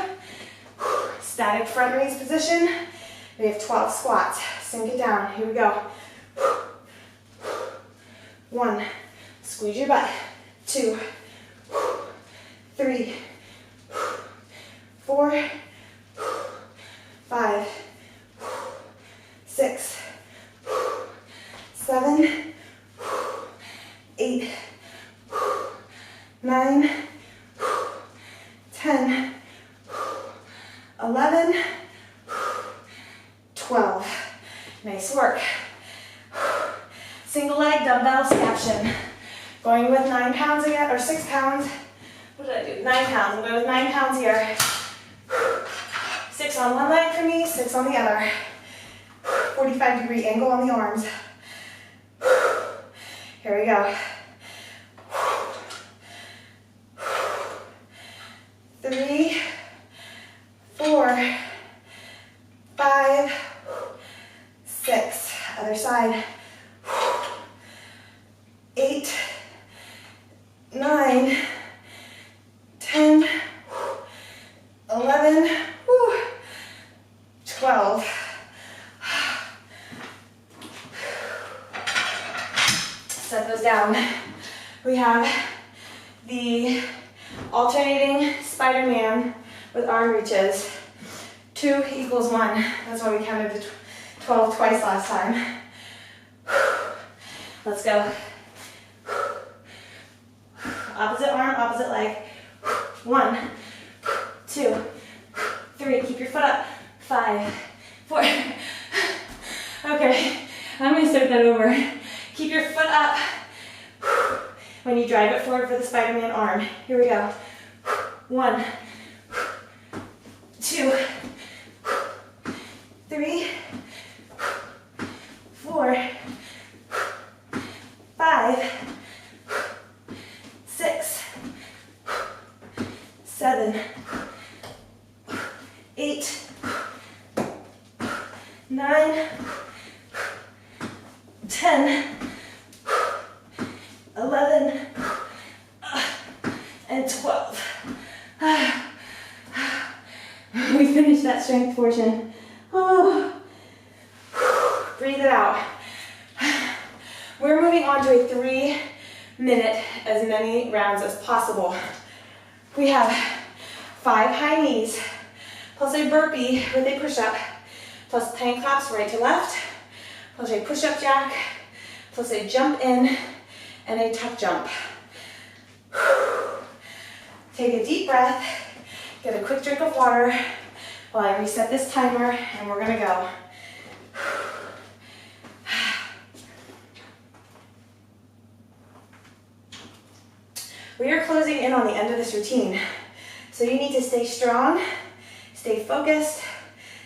Static front raise position. We have 12 squats. Sink it down. Here we go. 1, squeeze your butt. 2, 3, 4, 5, 6, 7, 8, 9, 10, 11, 12. Nice work. Single leg dumbbell caption. Going with 9 pounds again, or 6 pounds. What did I do? 9 pounds. We'll go with 9 pounds here. 6 on one leg for me, 6 on the other. 45-degree angle on the arms. Here we go. 3, 4, 5, 6. Other side. 8, 9, 10, 11, 12. Set those down. We have the alternating Spider-Man with arm reaches. 2 equals 1. That's why we counted the 12 twice last time. Let's go. Opposite arm, opposite leg. 1, 2, 3. Keep your foot up. 5, 4. Okay, I'm going to start that over. Keep your foot up when you drive it forward for the Spider-Man arm. Here we go. 1, 2, 3, 4, 5, 6, 7, 8, 9, 10, 11, and 12. We finished that strength portion. Oh. Breathe it out. We're moving on to a 3-minute, as many rounds as possible. We have 5 high knees, plus a burpee with a push-up, plus plank claps right to left, plus a push-up jack, plus a jump in, and a tuck jump. Take a deep breath, get a quick drink of water while I reset this timer, and we're gonna go. We are closing in on the end of this routine, so you need to stay strong, stay focused.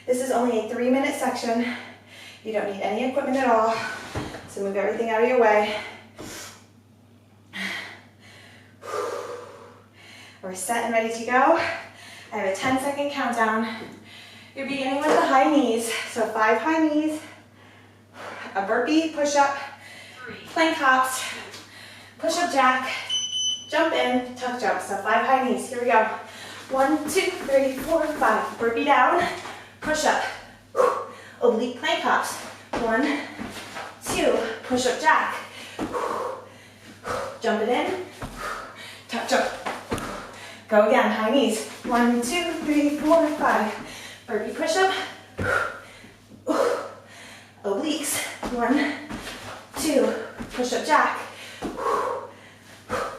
This is only a 3-minute section. You don't need any equipment at all, so move everything out of your way. We're set and ready to go. I have a 10-second countdown. You're beginning with the high knees, so 5 high knees, a burpee, push-up, plank hops, push-up jack, jump in, tuck jump. So 5 high knees. Here we go. 1, 2, 3, 4, 5. Burpee down, push up, oblique plank hops. 1, 2, push up jack. Jump it in, tuck jump. Go again, high knees. 1, 2, 3, 4, 5. Burpee push up, obliques. 1, 2, push up jack.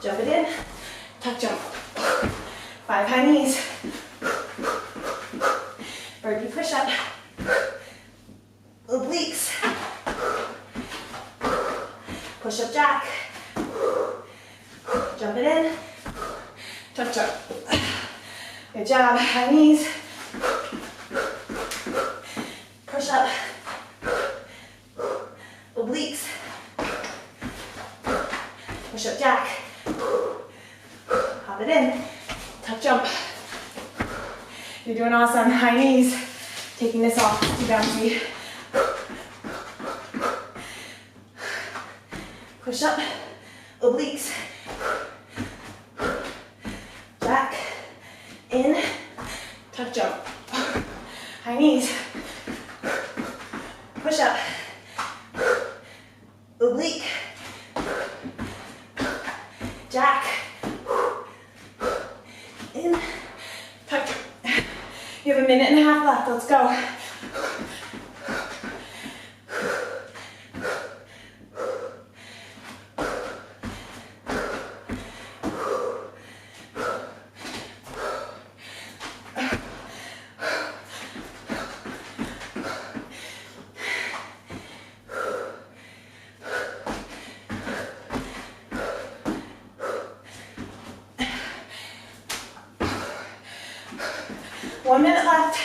Jump it in, tuck jump. 5 high knees. Burpee push up. Obliques. Push up jack. Jump it in, tuck jump. Good job, high knees. Push up. Obliques. Push up jack. Hop it in, tuck jump. You're doing awesome. High knees. Taking this off, too bouncy. Push up, obliques. Jack, in, tuck jump. High knees. Jack. In. Tuck. You have a minute and a half left. Let's go. 1 minute left.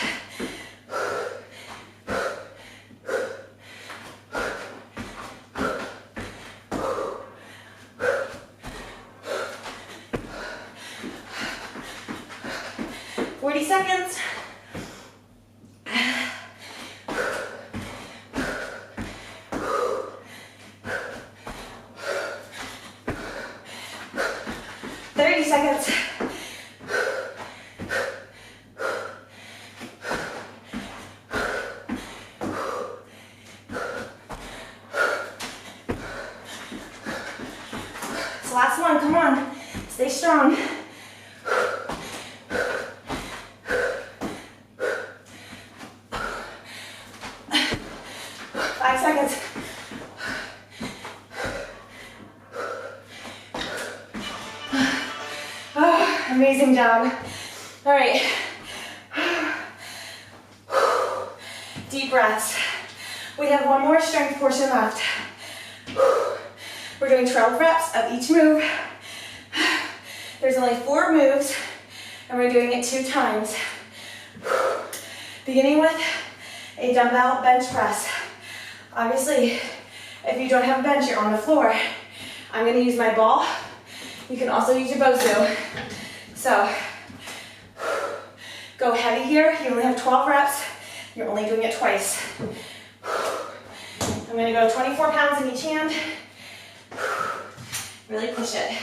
Seconds. Seconds. It's the last one, come on. Stay strong. Amazing job. All right. Deep breaths. We have one more strength portion left. We're doing 12 reps of each move. There's only 4 moves, and we're doing it 2 times. Beginning with a dumbbell bench press. Obviously, if you don't have a bench, you're on the floor. I'm going to use my ball. You can also use your Bosu. So, go heavy here. You only have 12 reps. You're only doing it twice. I'm going to go 24 pounds in each hand. Really push it.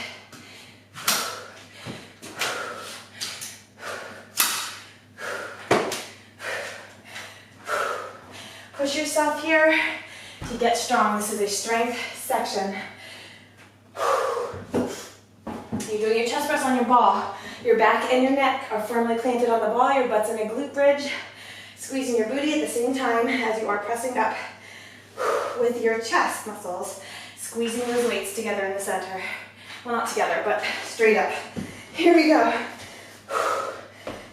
Push yourself here to get strong. This is a strength section. You're doing your chest press on your ball. Your back and your neck are firmly planted on the ball. Your butt's in a glute bridge. Squeezing your booty at the same time as you are pressing up with your chest muscles. Squeezing those weights together in the center. Well, not together, but straight up. Here we go.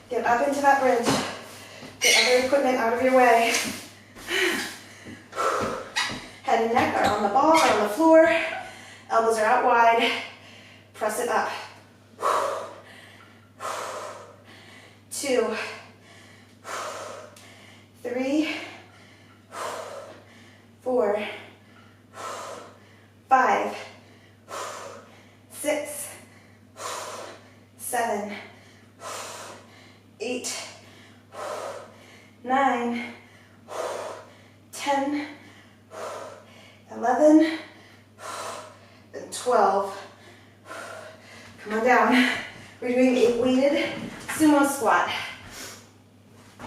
Get up into that bridge. Get other equipment out of your way. Head and neck are on the ball, are on the floor. Elbows are out wide. Press it up. 2, 3, 4, 5, 6, 7, 8, 9, 10, 11, and 12. Come on down. We're doing a weighted sumo squat.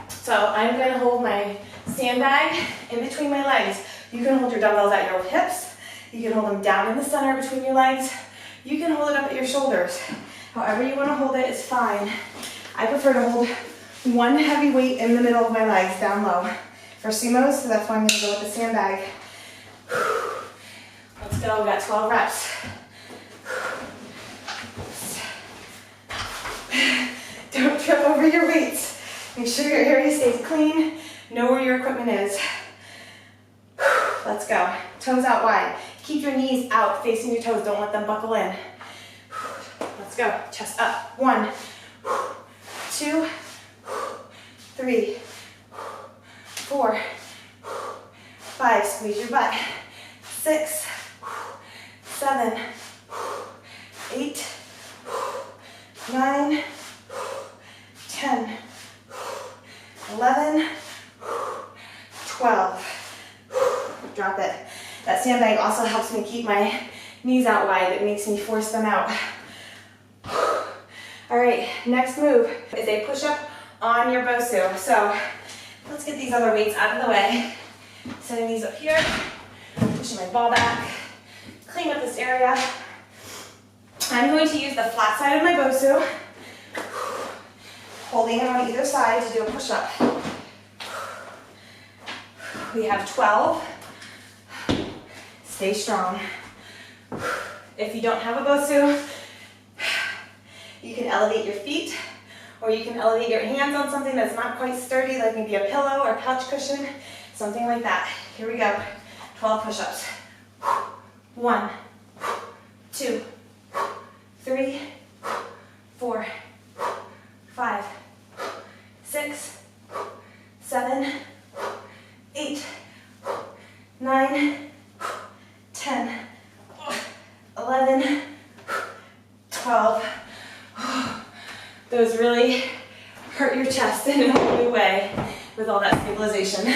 So I'm going to hold my sandbag in between my legs. You can hold your dumbbells at your hips. You can hold them down in the center between your legs. You can hold it up at your shoulders. However you want to hold it is fine. I prefer to hold one heavy weight in the middle of my legs, down low. For sumos, so that's why I'm going to go with the sandbag. Let's go, we got 12 reps. Don't trip over your weights. Make sure your area stays clean. Know where your equipment is. Let's go. Toes out wide. Keep your knees out, facing your toes. Don't let them buckle in. Let's go. Chest up. 1, 2, 3, 4, 5. Squeeze your butt. 6, 7, 8, 9, 10, 11, 12. Drop it. That sandbag also helps me keep my knees out wide. It makes me force them out. All right, next move is a push-up on your Bosu. So let's get these other weights out of the way. Setting these up here, pushing my ball back, clean up this area. I'm going to use the flat side of my Bosu, holding it on either side to do a push-up. We have 12. Stay strong. If you don't have a Bosu, you can elevate your feet, or you can elevate your hands on something that's not quite sturdy, like maybe a pillow or couch cushion, something like that. Here we go. 12 push-ups. 1, 2, 3, 4, 5, 6, 7, 8, 9, 10, 11, 12. Those really hurt your chest in a whole new way with all that stabilization.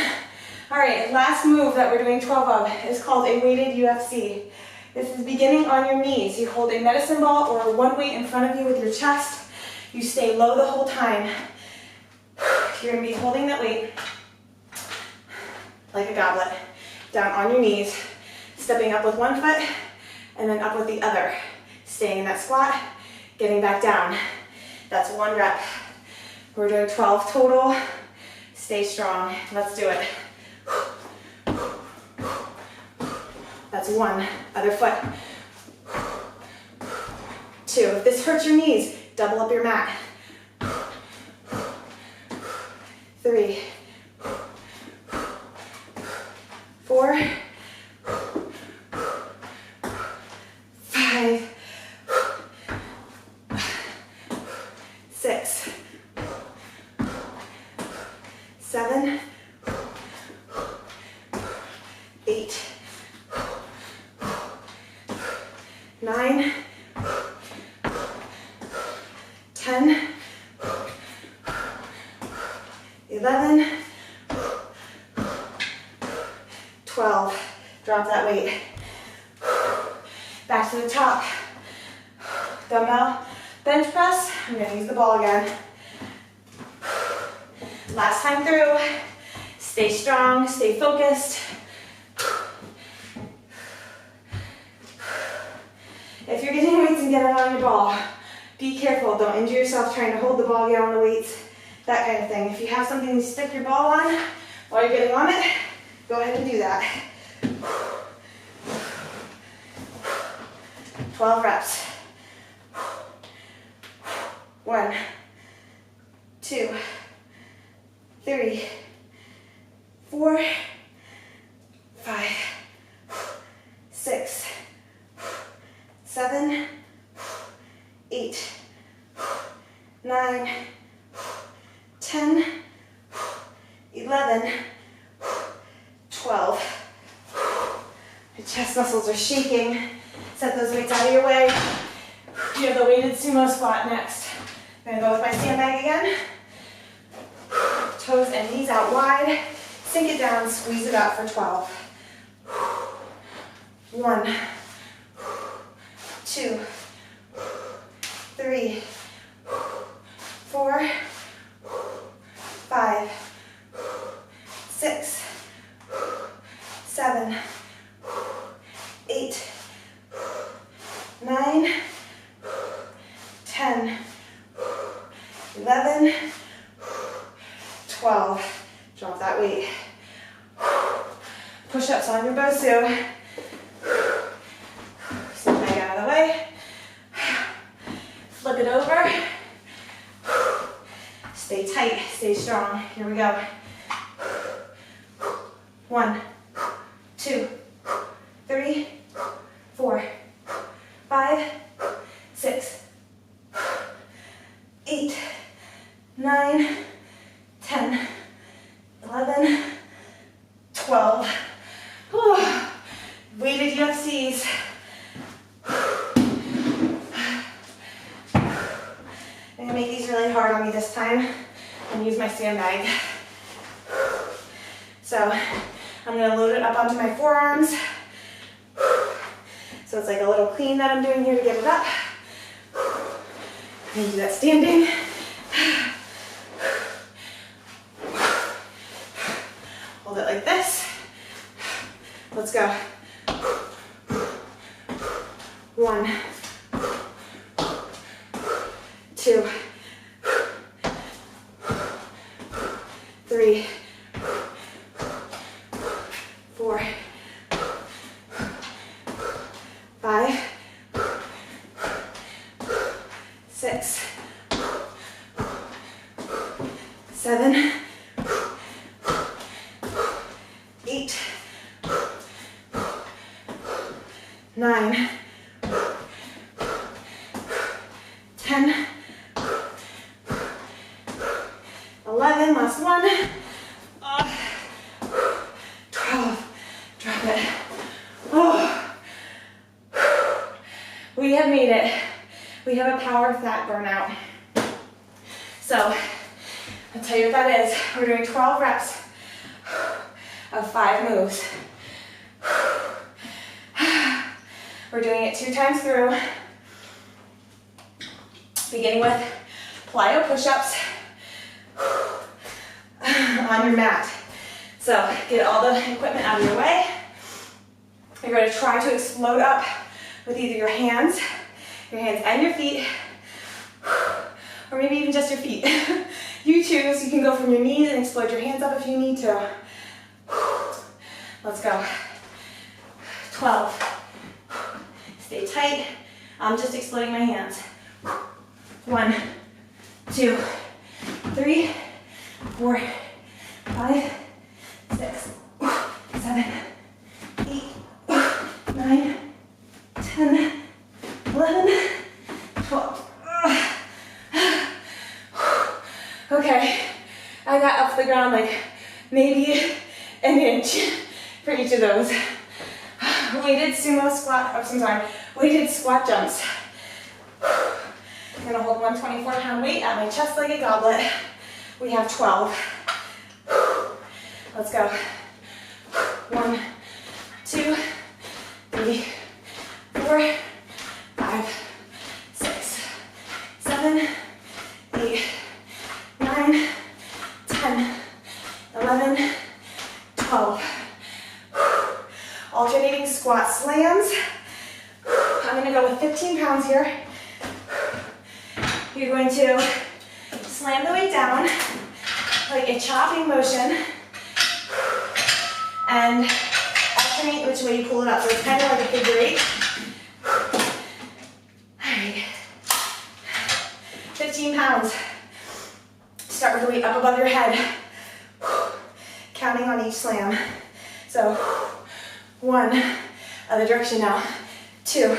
All right, last move that we're doing 12 of is called a weighted UFC. This is beginning on your knees. You hold a medicine ball or one weight in front of you with your chest. You stay low the whole time. You're gonna be holding that weight like a goblet, down on your knees, stepping up with one foot and then up with the other. Staying in that squat, getting back down. That's 1 rep. We're doing 12 total. Stay strong. Let's do it. That's 1. Other foot. 2. If this hurts your knees, double up your mat. 3. 4. 5. 6. 7. 8. 9. 10. 11. 12. Drop that weight. Back to the top. Dumbbell bench press. I'm going to use the ball again. Last time through. Stay strong, stay focused. If you're getting weights and getting on your ball, be careful. Don't injure yourself trying to hold the ball, get on the weights, that kind of thing. If you have something to stick your ball on while you're getting on it, go ahead and do that. 12 reps. 1, 2, 3, 4, 5, 6, 7, 8, 9, 10, 11, 12. Your chest muscles are shaking. Set those weights out of your way. You have the weighted sumo squat next. I'm gonna go with my sandbag again. Toes and knees out wide. Sink it down, squeeze it out for 12. 1, 2, 3, 4, 5, 6, 7, 8, 9, 10, 11, 12. Drop that weight. Push-ups on your Bosu. Sandbag out of the way. Flip it over. Stay tight, stay strong. Here we go. 1, 2, 3, 4, 5, 6, 8, 9, 10, 11, 12. Weighted UFCs. I'm gonna make these really hard on me this time and use my sandbag. So I'm gonna load it up onto my forearms. So it's like a little clean that I'm doing here to get it up. I'm gonna do that standing. Hold it like this. Let's go. 1, 2, 3, 4, 5, 6, 7, 8, 9, 10, 11, last one, 12, drop it. Oh. We have made it. We have a power fat burnout. So, I'll tell you what that is. We're doing 12 reps of 5 moves. We're doing it 2 times through, beginning with plyo push-ups on your mat. So get all the equipment out of your way. You're going to try to explode up with either your hands and your feet, or maybe even just your feet. You choose. You can go from your knees and explode your hands up if you need to. Let's go. 12. Stay tight. I'm just exploding my hands. 1, 2, 3, 4, 5, 6, 7, 8, 9, 10, 11, 12. Okay, I got up the ground like maybe an inch for each of those. Weighted squat jumps. I'm gonna hold 124-pound weight at my chest-legged goblet. We have 12. Let's go. 1, 2, 3, 4, 5, 6, 7, 8, 9, 10, 11, 12. Alternating squat slams. I'm gonna go with 15 pounds here. You're going to slam the weight down like a chopping motion and alternate which way you pull it up. So it's kind of like a figure 8. All right. 15 pounds. Start with the weight up above your head. Counting on each slam. So 1, other direction now. 2,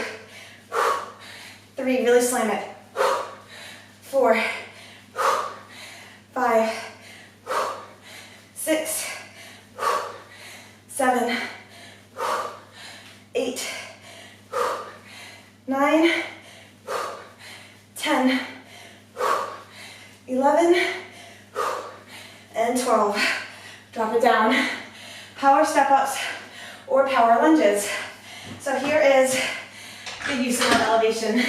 3, really slam it. 4, 5, 6, 7, 8, 9, 10, 11, and 12. Drop it down. Power step-ups or power lunges. So here is the use of elevation.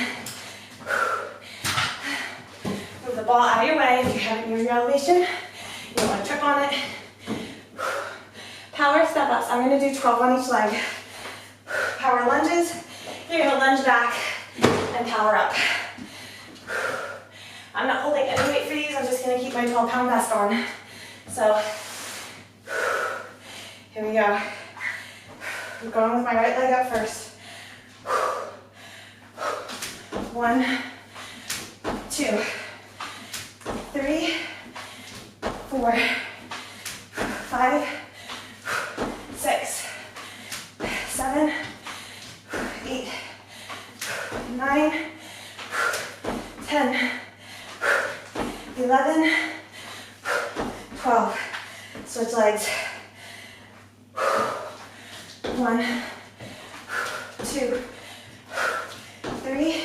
Move the ball out of your way if you haven't used your elevation. You don't want to trip on it. Power step-ups. I'm going to do 12 on each leg. Power lunges. You're going to lunge back and power up. I'm not holding any weight for these. I'm just going to keep my 12-pound vest on. So, here we go. I'm going with my right leg up first. 1, 2, 3, 4, 5, 6, 7, 8, 9, 10, 11, 12. Switch legs. 1, 2, 3,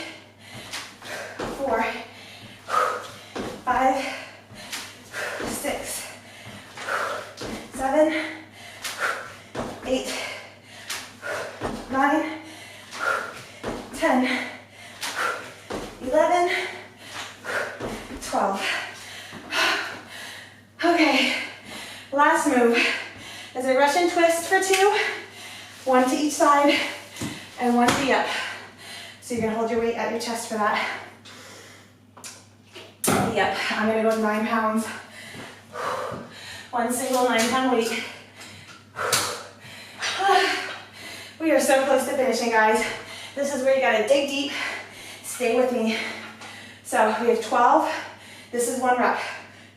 4, 5, 6, 7, 8, 9, 10, 11, 12. Okay, last move is a Russian twist for 2, 1 to each side, and 1 to the up. So you're gonna hold your weight at your chest for that. Yep, I'm gonna go with 9 pounds. One single 9-pound weight. We are so close to finishing, guys. This is where you gotta dig deep. Stay with me. So we have 12. This is 1 rep.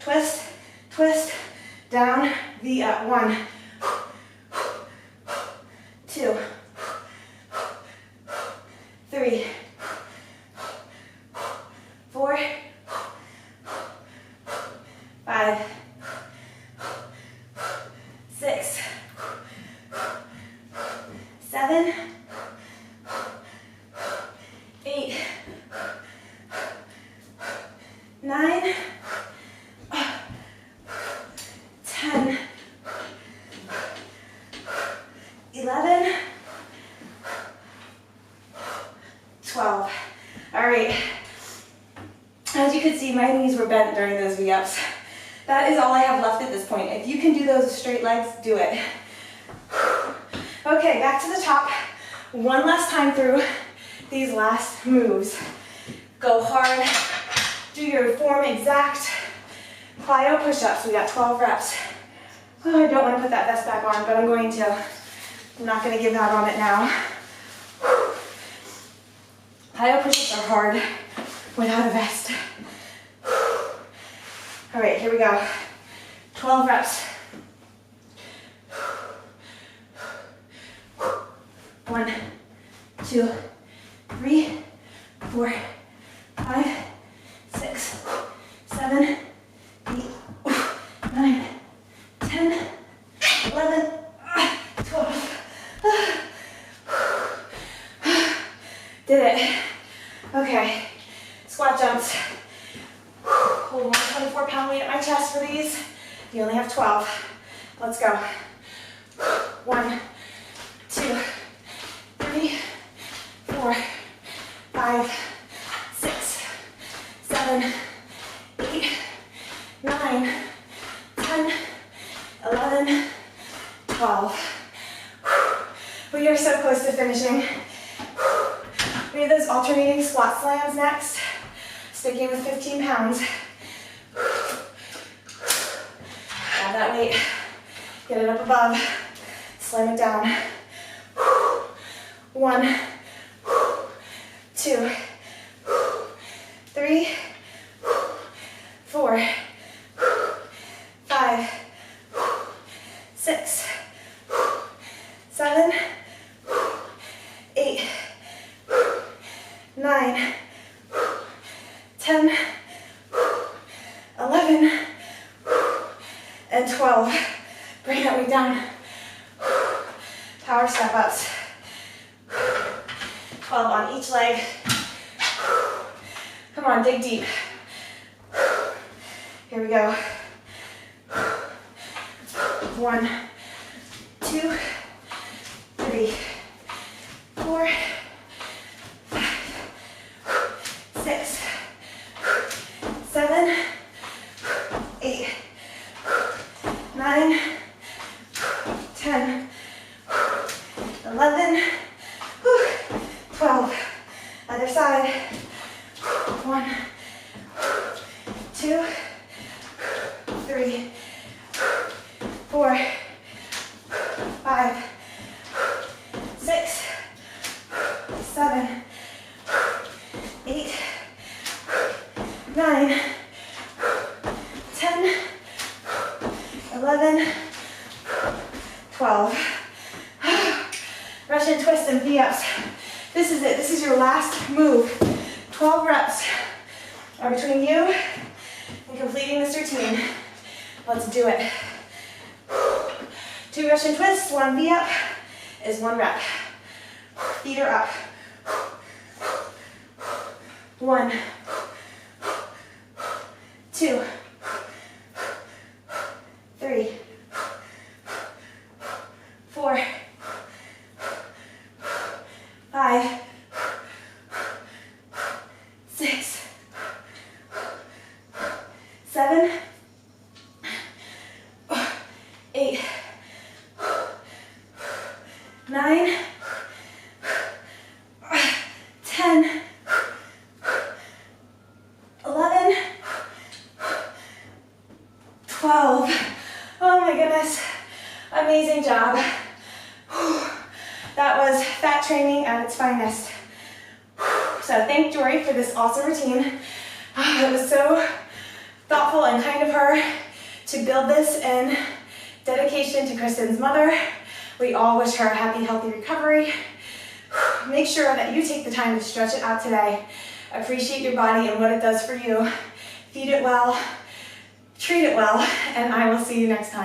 Twist, twist, down, V up. 1, 2, 3, 4, 5, 6, 7, 8, 9, 10, 11, 12. All right. As you can see, my knees were bent during those V-ups. That is all I have left at this point. If you can do those with straight legs, do it. Okay, back to the top. One last time through these last moves. Go hard. Do your form exact. Plyo push-ups. We got 12 reps. Oh, I don't want to put that vest back on, but I'm going to. I'm not going to give that on it now. Plyo push-ups are hard without a vest. All right, here we go. 12 reps. 1, 2, 3, 4, 5, 6, 7, 8, 9, 10, 11, 12. Did it. Okay, squat jumps. Hold 124-pound weight at my chest for these. You only have 12. Let's go. 1, 2, 3, 4, 5, 6, 7, 8, 9, 10, 11, 12. We are so close to finishing. We have those alternating squat slams next. Sticking with 15 pounds. Grab that weight. Get it up above. Slam it down. 1, 2, 3, 4, 5, 6, 7, 8, 9, 10, 11, and 12. Bring that weight down. Power step ups. 12 on each leg. Come on, dig deep. Here we go. 1, 2, 3, 4, 5, 6, 7, 8, 9, 10, 11, 12. Other side. 1, 2, 3, 4, 5, 6, 7, 8, 9, 10, 11, 12. Russian twist and V-ups. This is it. This is your last move. 12 reps are between you and completing this routine. Let's do it. 2 Russian twists, 1 V-up is 1 rep. Feet are up. 1, 2, 3, 4, 5, 6, 7, 8, 9, 10, 11, Amazing job. That was fat training at its finest. So thank Jori for this awesome routine. It was so thoughtful and kind of her to build this in dedication to Kristin's mother. We all wish her a happy, healthy recovery. Make sure that you take the time to stretch it out today. Appreciate your body and what it does for you. Feed it well, treat it well, and I will see you next time.